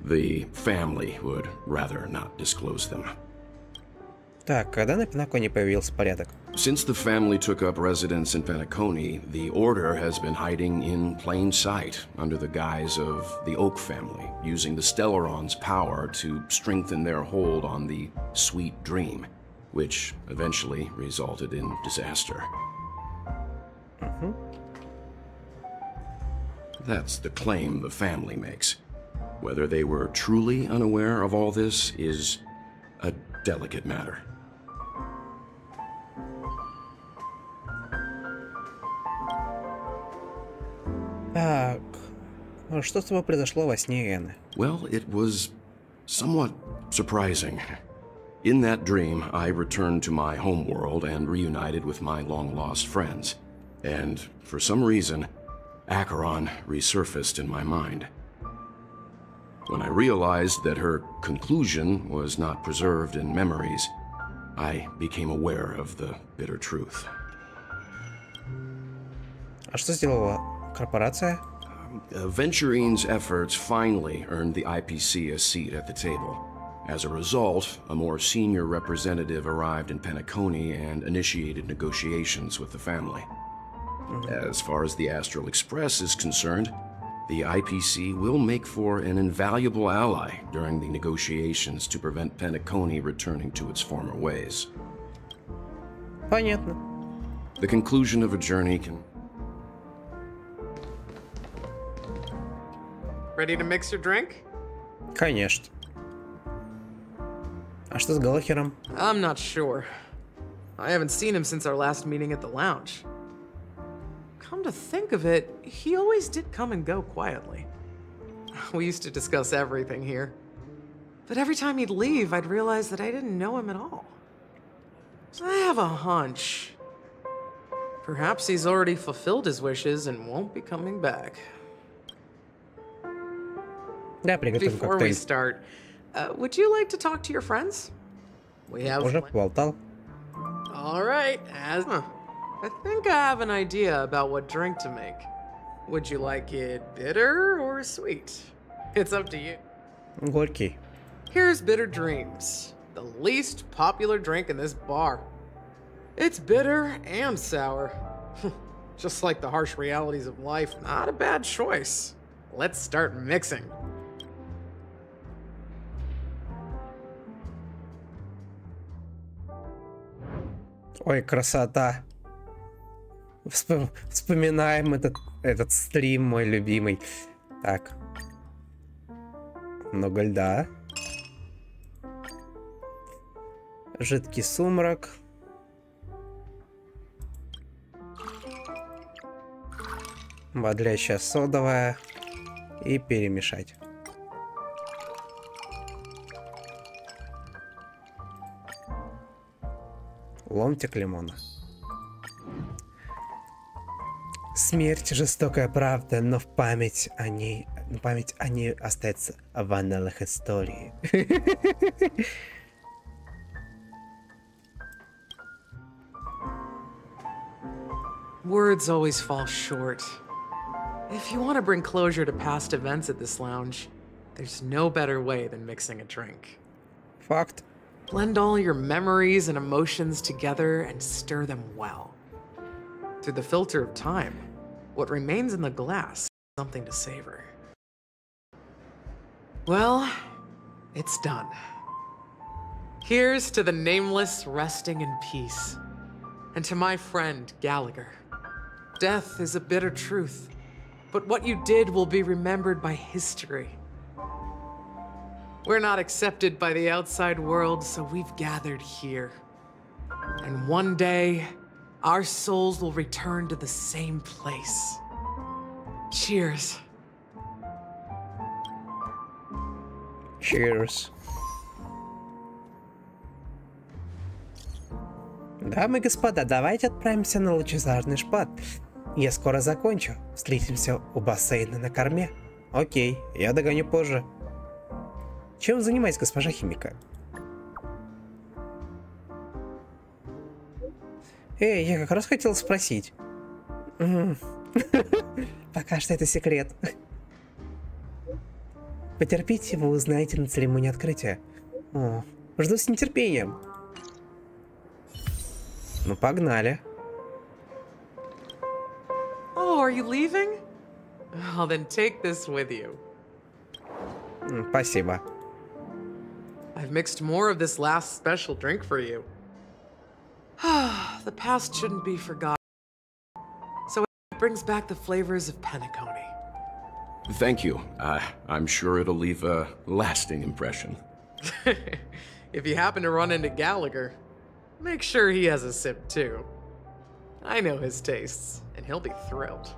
the family would rather not disclose them. Так, когда на Пенаконе появился порядок? Since the family took up residence in Penacony, the Order has been hiding in plain sight under the guise of the Oak family, using the Stellaron's power to strengthen their hold on the Sweet Dream, which eventually resulted in disaster. That's the claim the family makes. Whether they were truly unaware of all this is a delicate matter. Так, что с тобой произошло во сне, Энна? Well, it was somewhat surprising. In that dream, I returned to my homeworld and reunited with my long-lost friends. And for some reason, Acheron resurfaced in my mind. When I realized that her conclusion was not preserved in memories, I became aware of the bitter truth. А что сделала корпорация? Venturine's efforts finally earned the IPC a seat at the table. As a result, a more senior representative arrived in Penacony and initiated negotiations with the family. As far as the Astral Express is concerned, the IPC will make for an invaluable ally during the negotiations to prevent Penacony returning to its former ways. Понятно. The conclusion of a journey can... Ready to mix your drink? Конечно. А что с Галахером? I'm not sure. I haven't seen him since our last meeting at the lounge. Come to think of it, he always did come and go quietly. We used to discuss everything here. But every time he'd leave, I'd realize that I didn't know him at all. So I have a hunch. Perhaps he's already fulfilled his wishes and won't be coming back. Да, приготовим Before we коктейль. start, would you like to talk to your friends? We have... Уже поболтал. All right, I think I have an idea about what drink to make. Would you like it bitter or sweet? It's up to you. Горький. Here's Bitter Dreams, the least popular drink in this bar. It's bitter and sour. Just like the harsh realities of life, not a bad choice. Let's start mixing. Ой, красота. Вспоминаем этот стрим, мой любимый. Так. Много льда. Жидкий сумрак. Бодрящая содовая. И перемешать. Ломтик лимона. Смерть — жестокая правда, но в память о ней остается в аналах истории. Words always fall short. If you want to bring closure to past events at this lounge, there's no better way than mixing a drink. Факт. Blend all your memories and emotions together and stir them well. Through the filter of time, what remains in the glass is something to savor. Well, it's done. Here's to the nameless resting in peace. And to my friend, Gallagher. Death is a bitter truth, but what you did will be remembered by history. We're not accepted by the outside world, so we've gathered here. And one day, our souls will return to the same place. Cheers. Cheers. Дамы и господа, давайте отправимся на лучезарный шпат. Я скоро закончу. Встретимся у бассейна на корме. Окей, я догоню позже. Чем занимаетесь, госпожа химика? Эй, я как раз хотел спросить. Пока что это секрет. Потерпите, вы узнаете на церемонии открытия. О, жду с нетерпением. Ну, погнали. Oh, are you leaving? Oh, then take this with you. Спасибо. I've mixed more of this last special drink for you. The past shouldn't be forgotten. So it brings back the flavors of Penacony. Thank you. I'm sure it'll leave a lasting impression. If you happen to run into Gallagher, make sure he has a sip too. I know his tastes, and he'll be thrilled.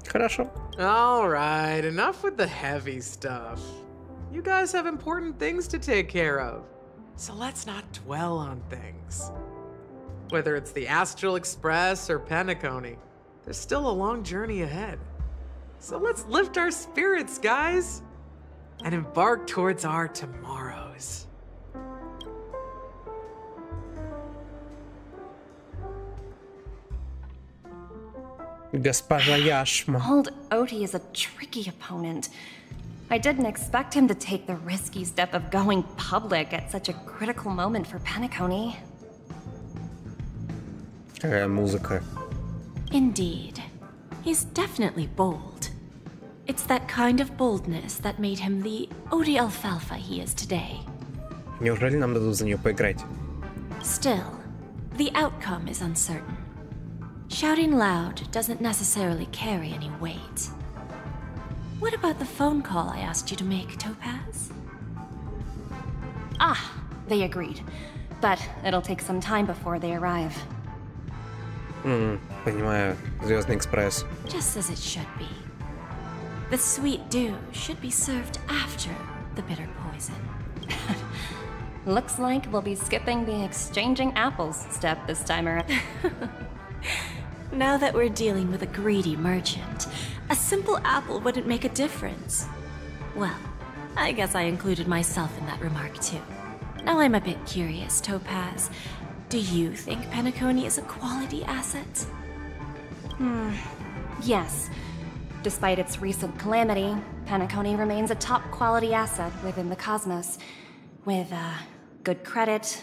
Хорошо. All right, enough with the heavy stuff. You guys have important things to take care of, so let's not dwell on things. Whether it's the Astral Express or Penacony, there's still a long journey ahead. So let's lift our spirits, guys, and embark towards our tomorrows. Госпожа Яшма. Old Odie is a tricky opponent. I didn't expect him to take the risky step of going public at such a critical moment for Penacony. Какая музыка. Indeed. He's definitely bold. It's that kind of boldness that made him the Odie Alfalfa he is today. Неужели нам дадут за нее поиграть? Still, the outcome is uncertain. Shouting loud doesn't necessarily carry any weight. What about the phone call I asked you to make, Topaz? Ah, they agreed. But it'll take some time before they arrive. Понимаю. Звездный экспресс. Just as it should be. The sweet dew should be served after the bitter poison. Looks like we'll be skipping the exchanging apples step this time around. Now that we're dealing with a greedy merchant, a simple apple wouldn't make a difference. Well, I guess I included myself in that remark too. Now I'm a bit curious, Topaz. Do you think Penacony is a quality asset? Yes. Despite its recent calamity, Penacony remains a top-quality asset within the cosmos, with good credit,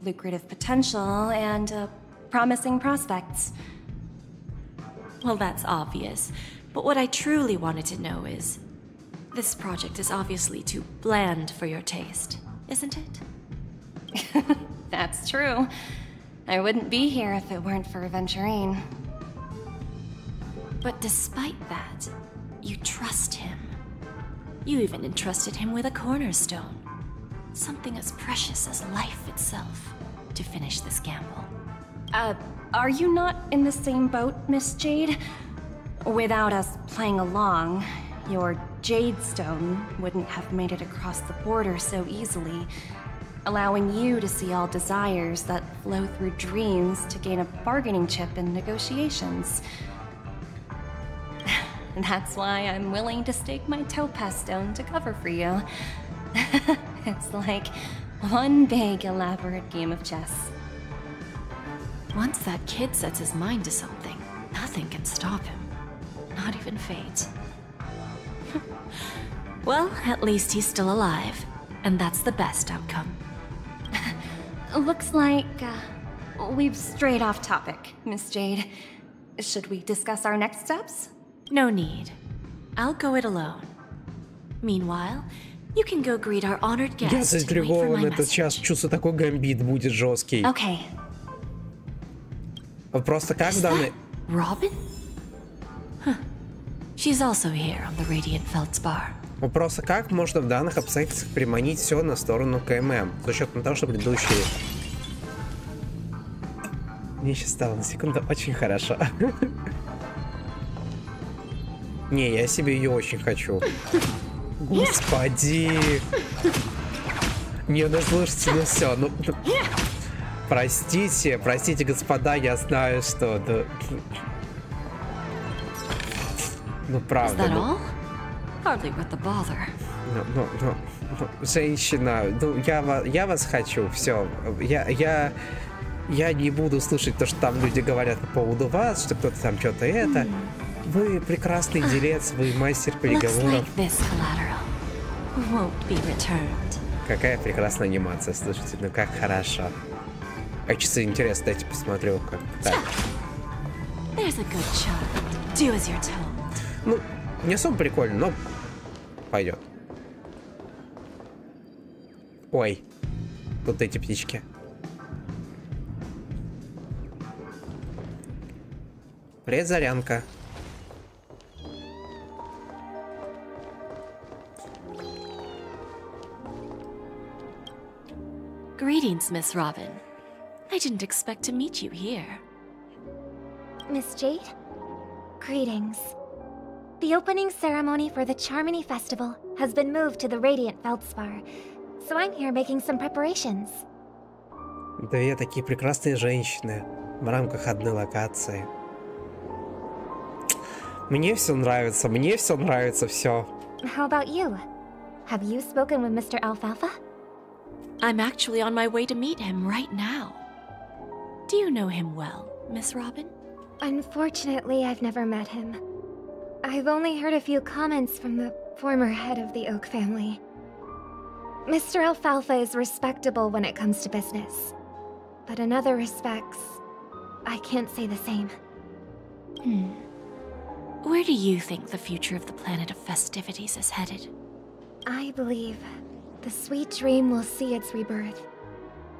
lucrative potential, and promising prospects. Well, that's obvious. But what I truly wanted to know is, this project is obviously too bland for your taste, isn't it? That's true. I wouldn't be here if it weren't for Aventurine. But despite that, you trust him. You even entrusted him with a cornerstone. Something as precious as life itself, to finish this gamble. Are you not in the same boat, Miss Jade? Without us playing along, your Jade Stone wouldn't have made it across the border so easily, allowing you to see all desires that flow through dreams to gain a bargaining chip in negotiations. That's why I'm willing to stake my Topaz Stone to cover for you. It's like one big, elaborate game of chess. Once that kid sets his mind to something, nothing can stop him. Not even fate. Well, at least he's still alive, and that's the best outcome. Looks like we've strayed off topic, Miss Jade. Should we discuss our next steps? No need. I'll go it alone. Meanwhile, you can go greet our honored guest. Я заинтригован, этот час чувствую, такой гамбит будет жесткий. Okay. Просто как данный... Robin? Huh. She's also here on the Radiant Feldspar. Просто как можно в данных обстоятельствах приманить все на сторону КММ, с учетом того, что предыдущие... Мне сейчас стало на секунду очень хорошо. Не, я себе ее очень хочу. Господи! Не, ну слушайте, ну все, ну... Простите, господа, я знаю, что... Ну правда. Женщина, ну я вас хочу, все. Я не буду слушать то, что там люди говорят по поводу вас, что кто-то там что-то это. Вы прекрасный делец, вы мастер переговоров. Какая прекрасная анимация, слушайте, ну как хорошо. А часы интересно, дайте посмотрю, как так. Ну, не особо прикольно, но пойдет. Ой, тут эти птички. Привет, Зарянка. Greetings, Miss Robin. I didn't expect to meet you here. Miss Jade? Greetings. The opening ceremony for the Charmony Festival has been moved to the Radiant Feldspar, so I'm here making some preparations. Две такие прекрасные женщины в рамках одной локации. Мне все нравится, все. How about you? Have you spoken with Mr. Alfalfa? I'm actually on my way to meet him right now. Do you know him well, Miss Robin? Unfortunately, I've never met him. I've only heard a few comments from the former head of the Oak family. Mr. Alfalfa is respectable when it comes to business. But in other respects, I can't say the same. Where do you think the future of the planet of festivities is headed? I believe the sweet dream will see its rebirth,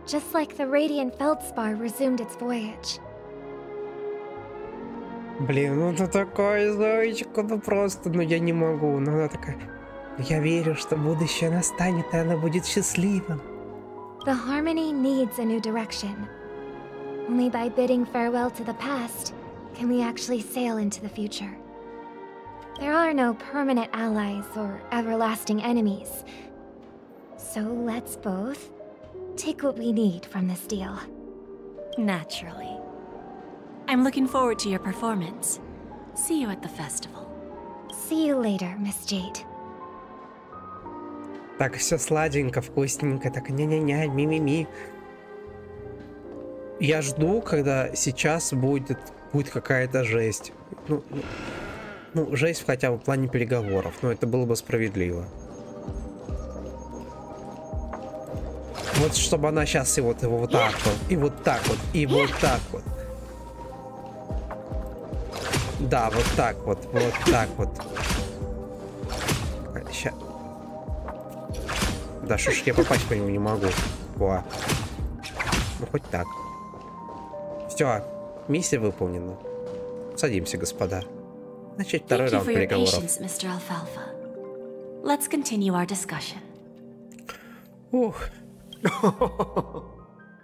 just like the Radiant Feldspar resumed its voyage. Блин, ну это такая зайчика, ну просто, ну я не могу, ну она такая... Я верю, что будущее настанет, и она будет счастливым. The Harmony needs a new direction. Only by bidding farewell to the past can we actually sail into the future. There are no permanent allies or everlasting enemies. So let's both take what we need from this deal. Naturally. I'm looking forward to your performance. See you at the festival. See you later, Miss Jade. Так, все сладенько, вкусненько, так ня-ня-ня, ми-ми-ми. Я жду, когда сейчас будет какая-то жесть. Ну, жесть хотя бы в плане переговоров. Но это было бы справедливо. Вот чтобы она сейчас и вот его вот так вот, и вот так вот, и вот так вот. Да, вот так вот, вот так вот. Ща. Да, что ж я попасть по нему не могу. Во. Ну, хоть так. Все, миссия выполнена. Садимся, господа. Начать второй раунд переговоров. Ух.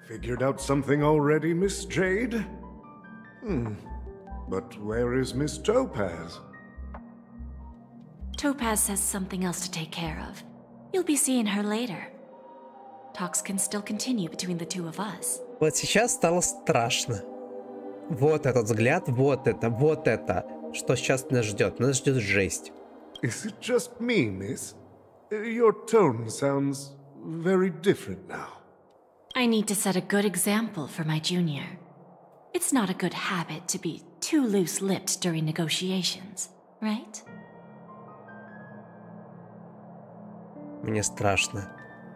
Figured out something already, Miss Jade? But where is Miss Topaz? Topaz has something else to take care of. You'll be seeing her later. Talks can still continue between the two of us. Вот сейчас стало страшно. Вот этот взгляд, вот это. Что сейчас нас ждет? Нас ждет жесть. Is it just me, miss? Your tone sounds very different now. I need to set a good example for my junior. It's not a good habit to be too loose-lipped during negotiations, right? Мне страшно.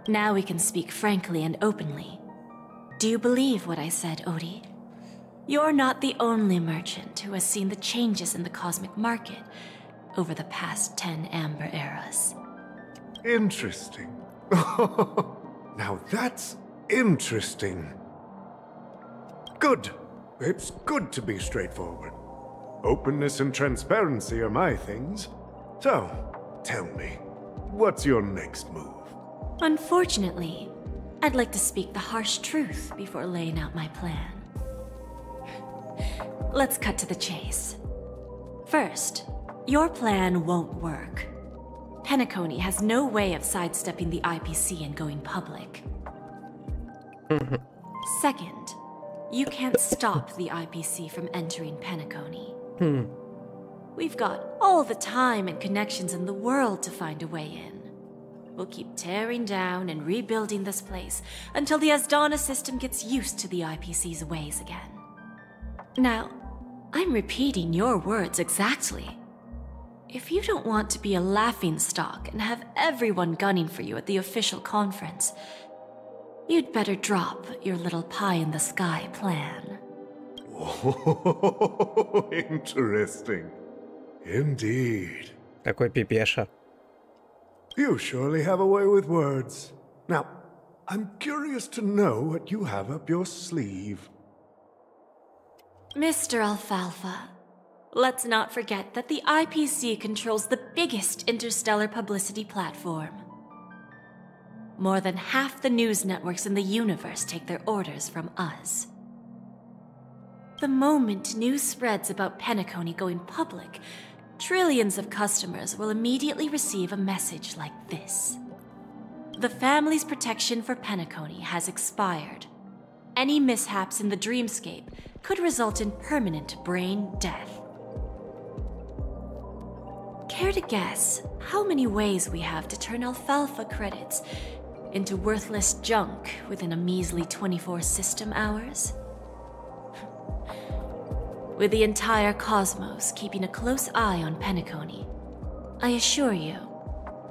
Now we can speak frankly and openly. Do you believe what I said, Odie? You're not the only merchant who has seen the changes in the cosmic market over the past 10 Amber eras. Interesting. Now that's interesting. Good. It's good to be straightforward. Openness and transparency are my things. So, tell me, what's your next move? Unfortunately, I'd like to speak the harsh truth before laying out my plan. Let's cut to the chase. First, your plan won't work. Penacony has no way of sidestepping the IPC and going public. Second, you can't stop the IPC from entering Penacony. We've got all the time and connections in the world to find a way in. We'll keep tearing down and rebuilding this place until the Asdana system gets used to the IPC's ways again. Now, I'm repeating your words exactly. If you don't want to be a laughingstock and have everyone gunning for you at the official conference, you'd better drop your little pie-in-the-sky plan. Oh, interesting. Indeed. Какой пипеша. You surely have a way with words. Now, I'm curious to know what you have up your sleeve. Mr. Alfalfa, let's not forget that the IPC controls the biggest interstellar publicity platform. More than half the news networks in the universe take their orders from us. The moment news spreads about Penacony going public, trillions of customers will immediately receive a message like this. The family's protection for Penacony has expired. Any mishaps in the dreamscape could result in permanent brain death. Care to guess how many ways we have to turn alfalfa credits into worthless junk within a measly 24 system hours? With the entire cosmos keeping a close eye on Penacony, I assure you,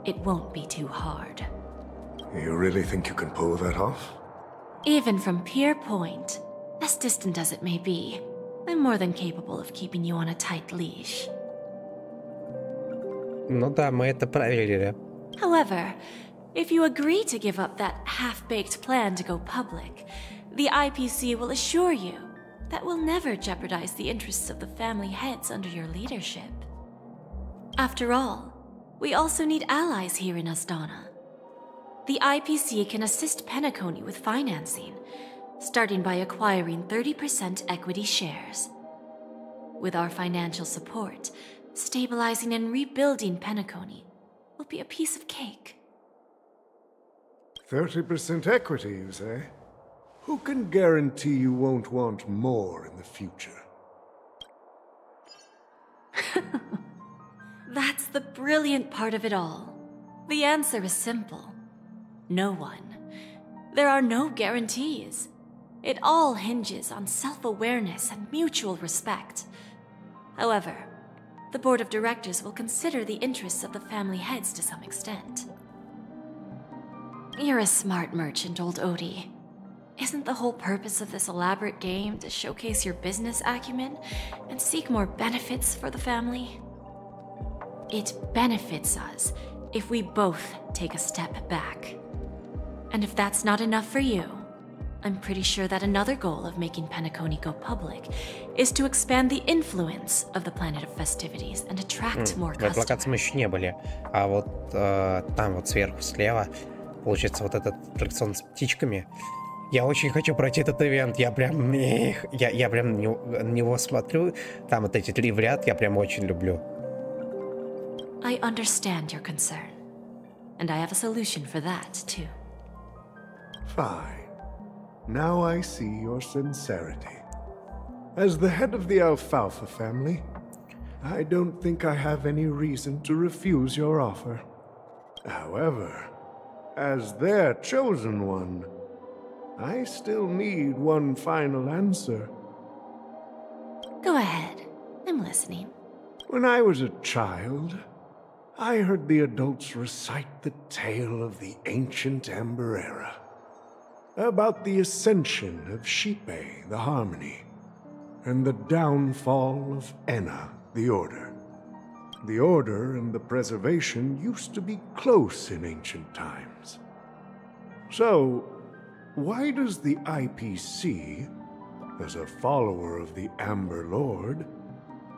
it won't be too hard. You really think you can pull that off? Even from Pier Point, as distant as it may be, I'm more than capable of keeping you on a tight leash. Ну да, мы это проверили. However, if you agree to give up that half-baked plan to go public, the IPC will assure you that we'll never jeopardize the interests of the family heads under your leadership. After all, we also need allies here in Asdana. The IPC can assist Penacony with financing, starting by acquiring 30% equity shares. With our financial support, stabilizing and rebuilding Penacony will be a piece of cake. 30% equity, you say? Who can guarantee you won't want more in the future? That's the brilliant part of it all. The answer is simple. No one. There are no guarantees. It all hinges on self-awareness and mutual respect. However, the board of directors will consider the interests of the family heads to some extent. You're a smart merchant, old Odie. Isn't the whole purpose of this elaborate game to showcase your business acumen and seek more benefits for the family? It benefits us if we both take a step back. And if that's not enough for you, I'm pretty sure that another goal of making Penacony go public is to expand the influence of the planet of festivities and attract more В этой локации мы еще не были. А вот там вот сверху слева получается вот этот аттракцион с птичками. Я очень хочу пройти этот ивент. Я прям на него смотрю. Там вот эти 3 в ряд я прям очень люблю. I understand your concern, and I have a solution for that too. Fine. Now I see your sincerity. As the head of the Alfalfa family, I don't think I have any reason to refuse your offer. However, as their chosen one, I still need one final answer. Go ahead. I'm listening. When I was a child, I heard the adults recite the tale of the ancient Amber Era, about the ascension of Shipe, the Harmony, and the downfall of Enna, the Order. The Order and the Preservation used to be close in ancient times. So, why does the IPC, as a follower of the Amber Lord,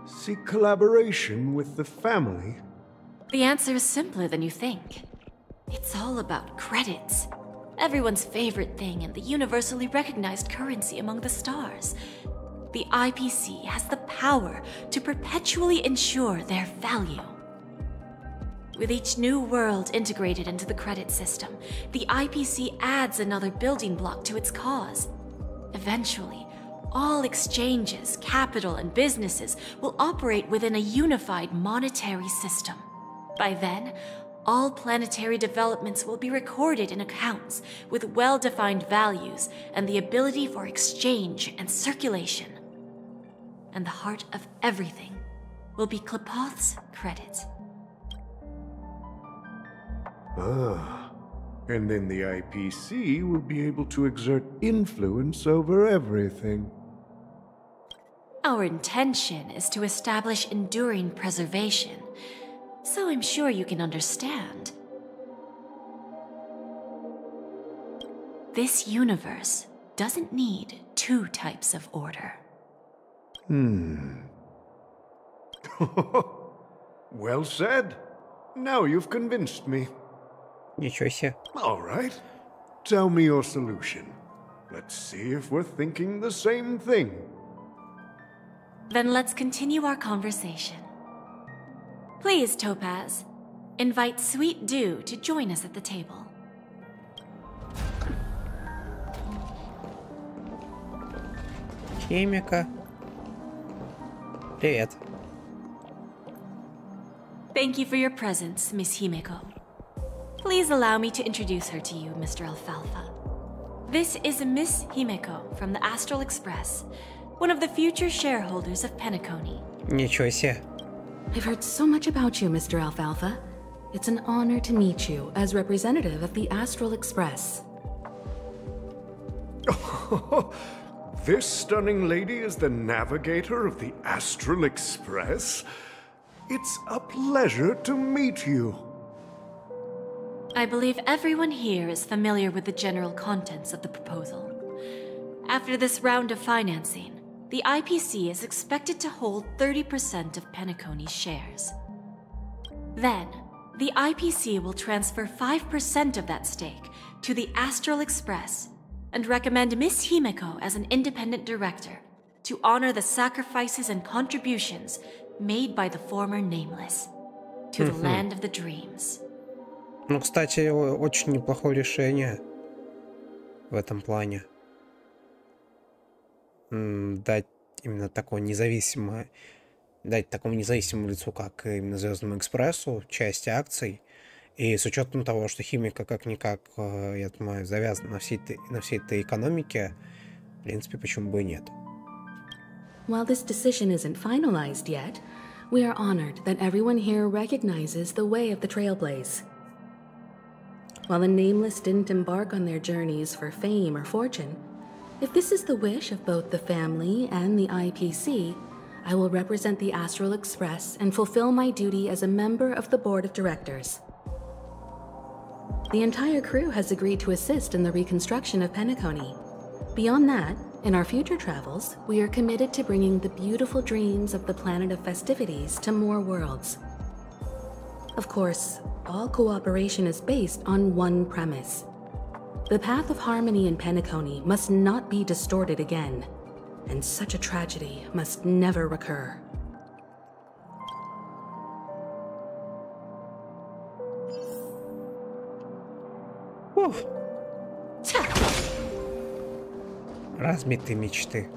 seek collaboration with the family? The answer is simpler than you think. It's all about credits. Everyone's favorite thing and the universally recognized currency among the stars. The IPC has the power to perpetually ensure their value. With each new world integrated into the credit system, the IPC adds another building block to its cause. Eventually, all exchanges, capital, and businesses will operate within a unified monetary system. By then, all planetary developments will be recorded in accounts with well-defined values and the ability for exchange and circulation. And the heart of everything will be Klepoth's credit. Ah, and then the IPC will be able to exert influence over everything. Our intention is to establish enduring preservation, so I'm sure you can understand. This universe doesn't need 2 types of order. Well said. Now you've convinced me. Ничего себе. All right. Tell me your solution. Let's see if we're thinking the same thing. Then let's continue our conversation. Please, Topaz, invite Sweet Dew to join us at the table. Химика. Привет. Thank you for your presence, Miss Himeko. Please allow me to introduce her to you, Mr. Alfalfa. This is Miss Himeko from the Astral Express, one of the future shareholders of Penacony. Ничего себе. I've heard so much about you, Mr. Alfalfa. It's an honor to meet you as representative of the Astral Express. This stunning lady is the navigator of the Astral Express? It's a pleasure to meet you. I believe everyone here is familiar with the general contents of the proposal. After this round of financing, the IPC is expected to hold 30% of Penacony's shares. Then, the IPC will transfer 5% of that stake to the Astral Express and recommend Miss Himeko as an independent director to honor the sacrifices and contributions made by the former Nameless to the land of the dreams. Ну, кстати, очень неплохое решение в этом плане. Дать именно такое независимое, дать такому независимому лицу, как именно Звездному экспрессу, часть акций. И с учетом того, что Химика как-никак, я думаю, завязана на всей этой экономике, В принципе, почему бы и нет. While this decision isn't finalized yet, we are honored that everyone here recognizes the way of the Trailblaze. While the Nameless didn't embark on their journeys for fame or fortune, if this is the wish of both the family and the IPC, I will represent the Astral Express and fulfill my duty as a member of the board of directors. The entire crew has agreed to assist in the reconstruction of Penacony. Beyond that, in our future travels, we are committed to bringing the beautiful dreams of the planet of festivities to more worlds. Of course, all cooperation is based on one premise. The path of harmony in Penacony must not be distorted again, and such a tragedy must never recur. Уф. Размытые мечты.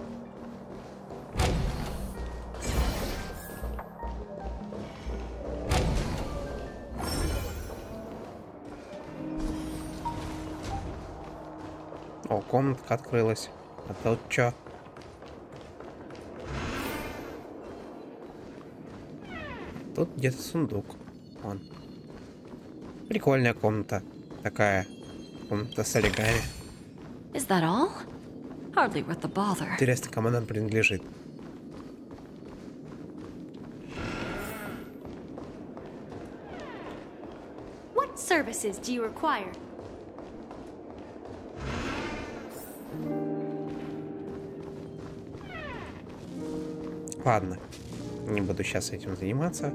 О, комнатка открылась. А тут чё? Тут где-то сундук. Вон. Прикольная комната. Такая комната с оригами. Is that all? Hardly worth the bother. Интересно, кому она принадлежит. What services do you require? Ладно, не буду сейчас этим заниматься.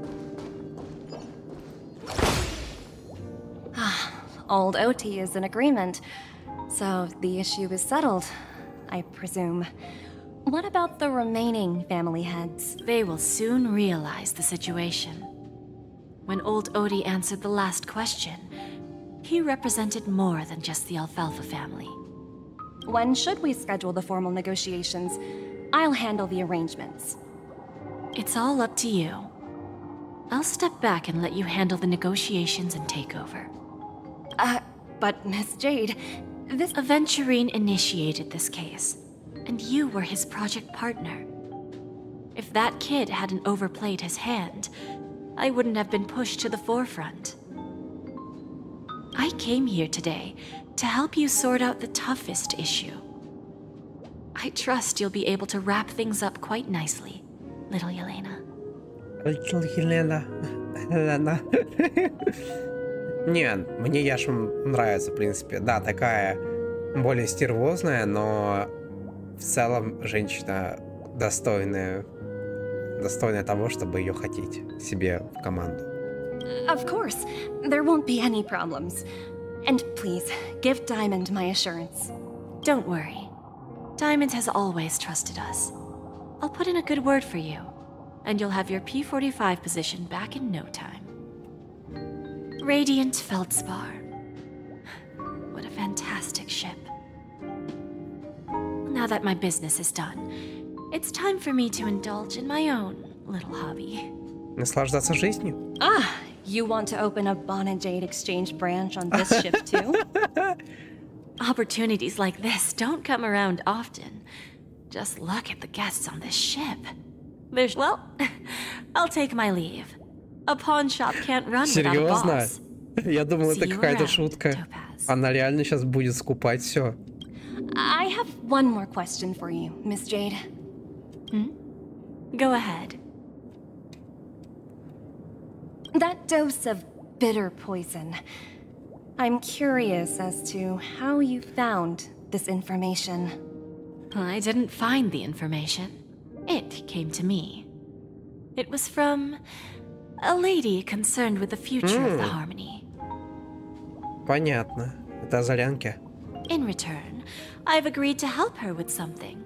Old OT is in agreement, so the issue is settled, I presume. What about the remaining family heads? They will soon realize the situation. When old Odie answered the last question, he represented more than just the Alfalfa family. When should we schedule the formal negotiations? I'll handle the arrangements. It's all up to you. I'll step back and let you handle the negotiations and takeover. But Miss Jade, this Aventurine initiated this case, and you were his project partner. If that kid hadn't overplayed his hand, I wouldn't have been pushed to the forefront. I came here today to help you sort out the toughest issue. I trust you'll be able to wrap things up quite nicely, little Yelena. Little Yelena. Не, мне Яша нравится, в принципе. Да, такая более стервозная, но в целом женщина достойная того, чтобы ее хотеть себе в команду. Of course, there won't be any problems. And please, give Diamond my assurance. Don't worry. Diamond has always trusted us. I'll put in a good word for you, and you'll have your P-45 position back in no time. Radiant Feldspar. What a fantastic ship. Now that my business is done, it's time for me to indulge in my own little hobby. Наслаждаться жизнью? You want to open a Bon and Jade exchange branch on this ship too? Opportunities like this don't come around often. Just look at the guests on this ship. Well, I'll take my leave. A pawn shop can't run without a boss. Я думал, это какая-то шутка. Она реально сейчас будет скупать все. I have one more question for you, Miss Jade. Go ahead. That dose of bitter poison. I'm curious as to how you found this information. I didn't find the information. It came to me. It was from a lady concerned with the future of the Harmony. Понятно. Это о Зарянке. In return, I've agreed to help her with something.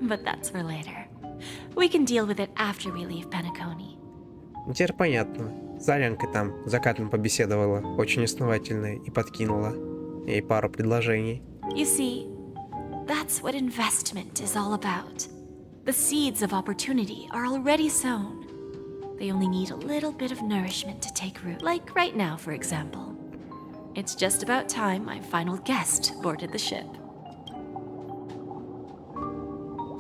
But that's for later. We can deal with it after we leave Penacony. Теперь понятно. С Зарянкой там закатом побеседовала, очень основательно, и подкинула ей пару предложений. You see, that's what investment is all about. The seeds of opportunity are already sown. They only need a little bit of nourishment to take root. Like right now, for example. It's just about time my final guest boarded the ship.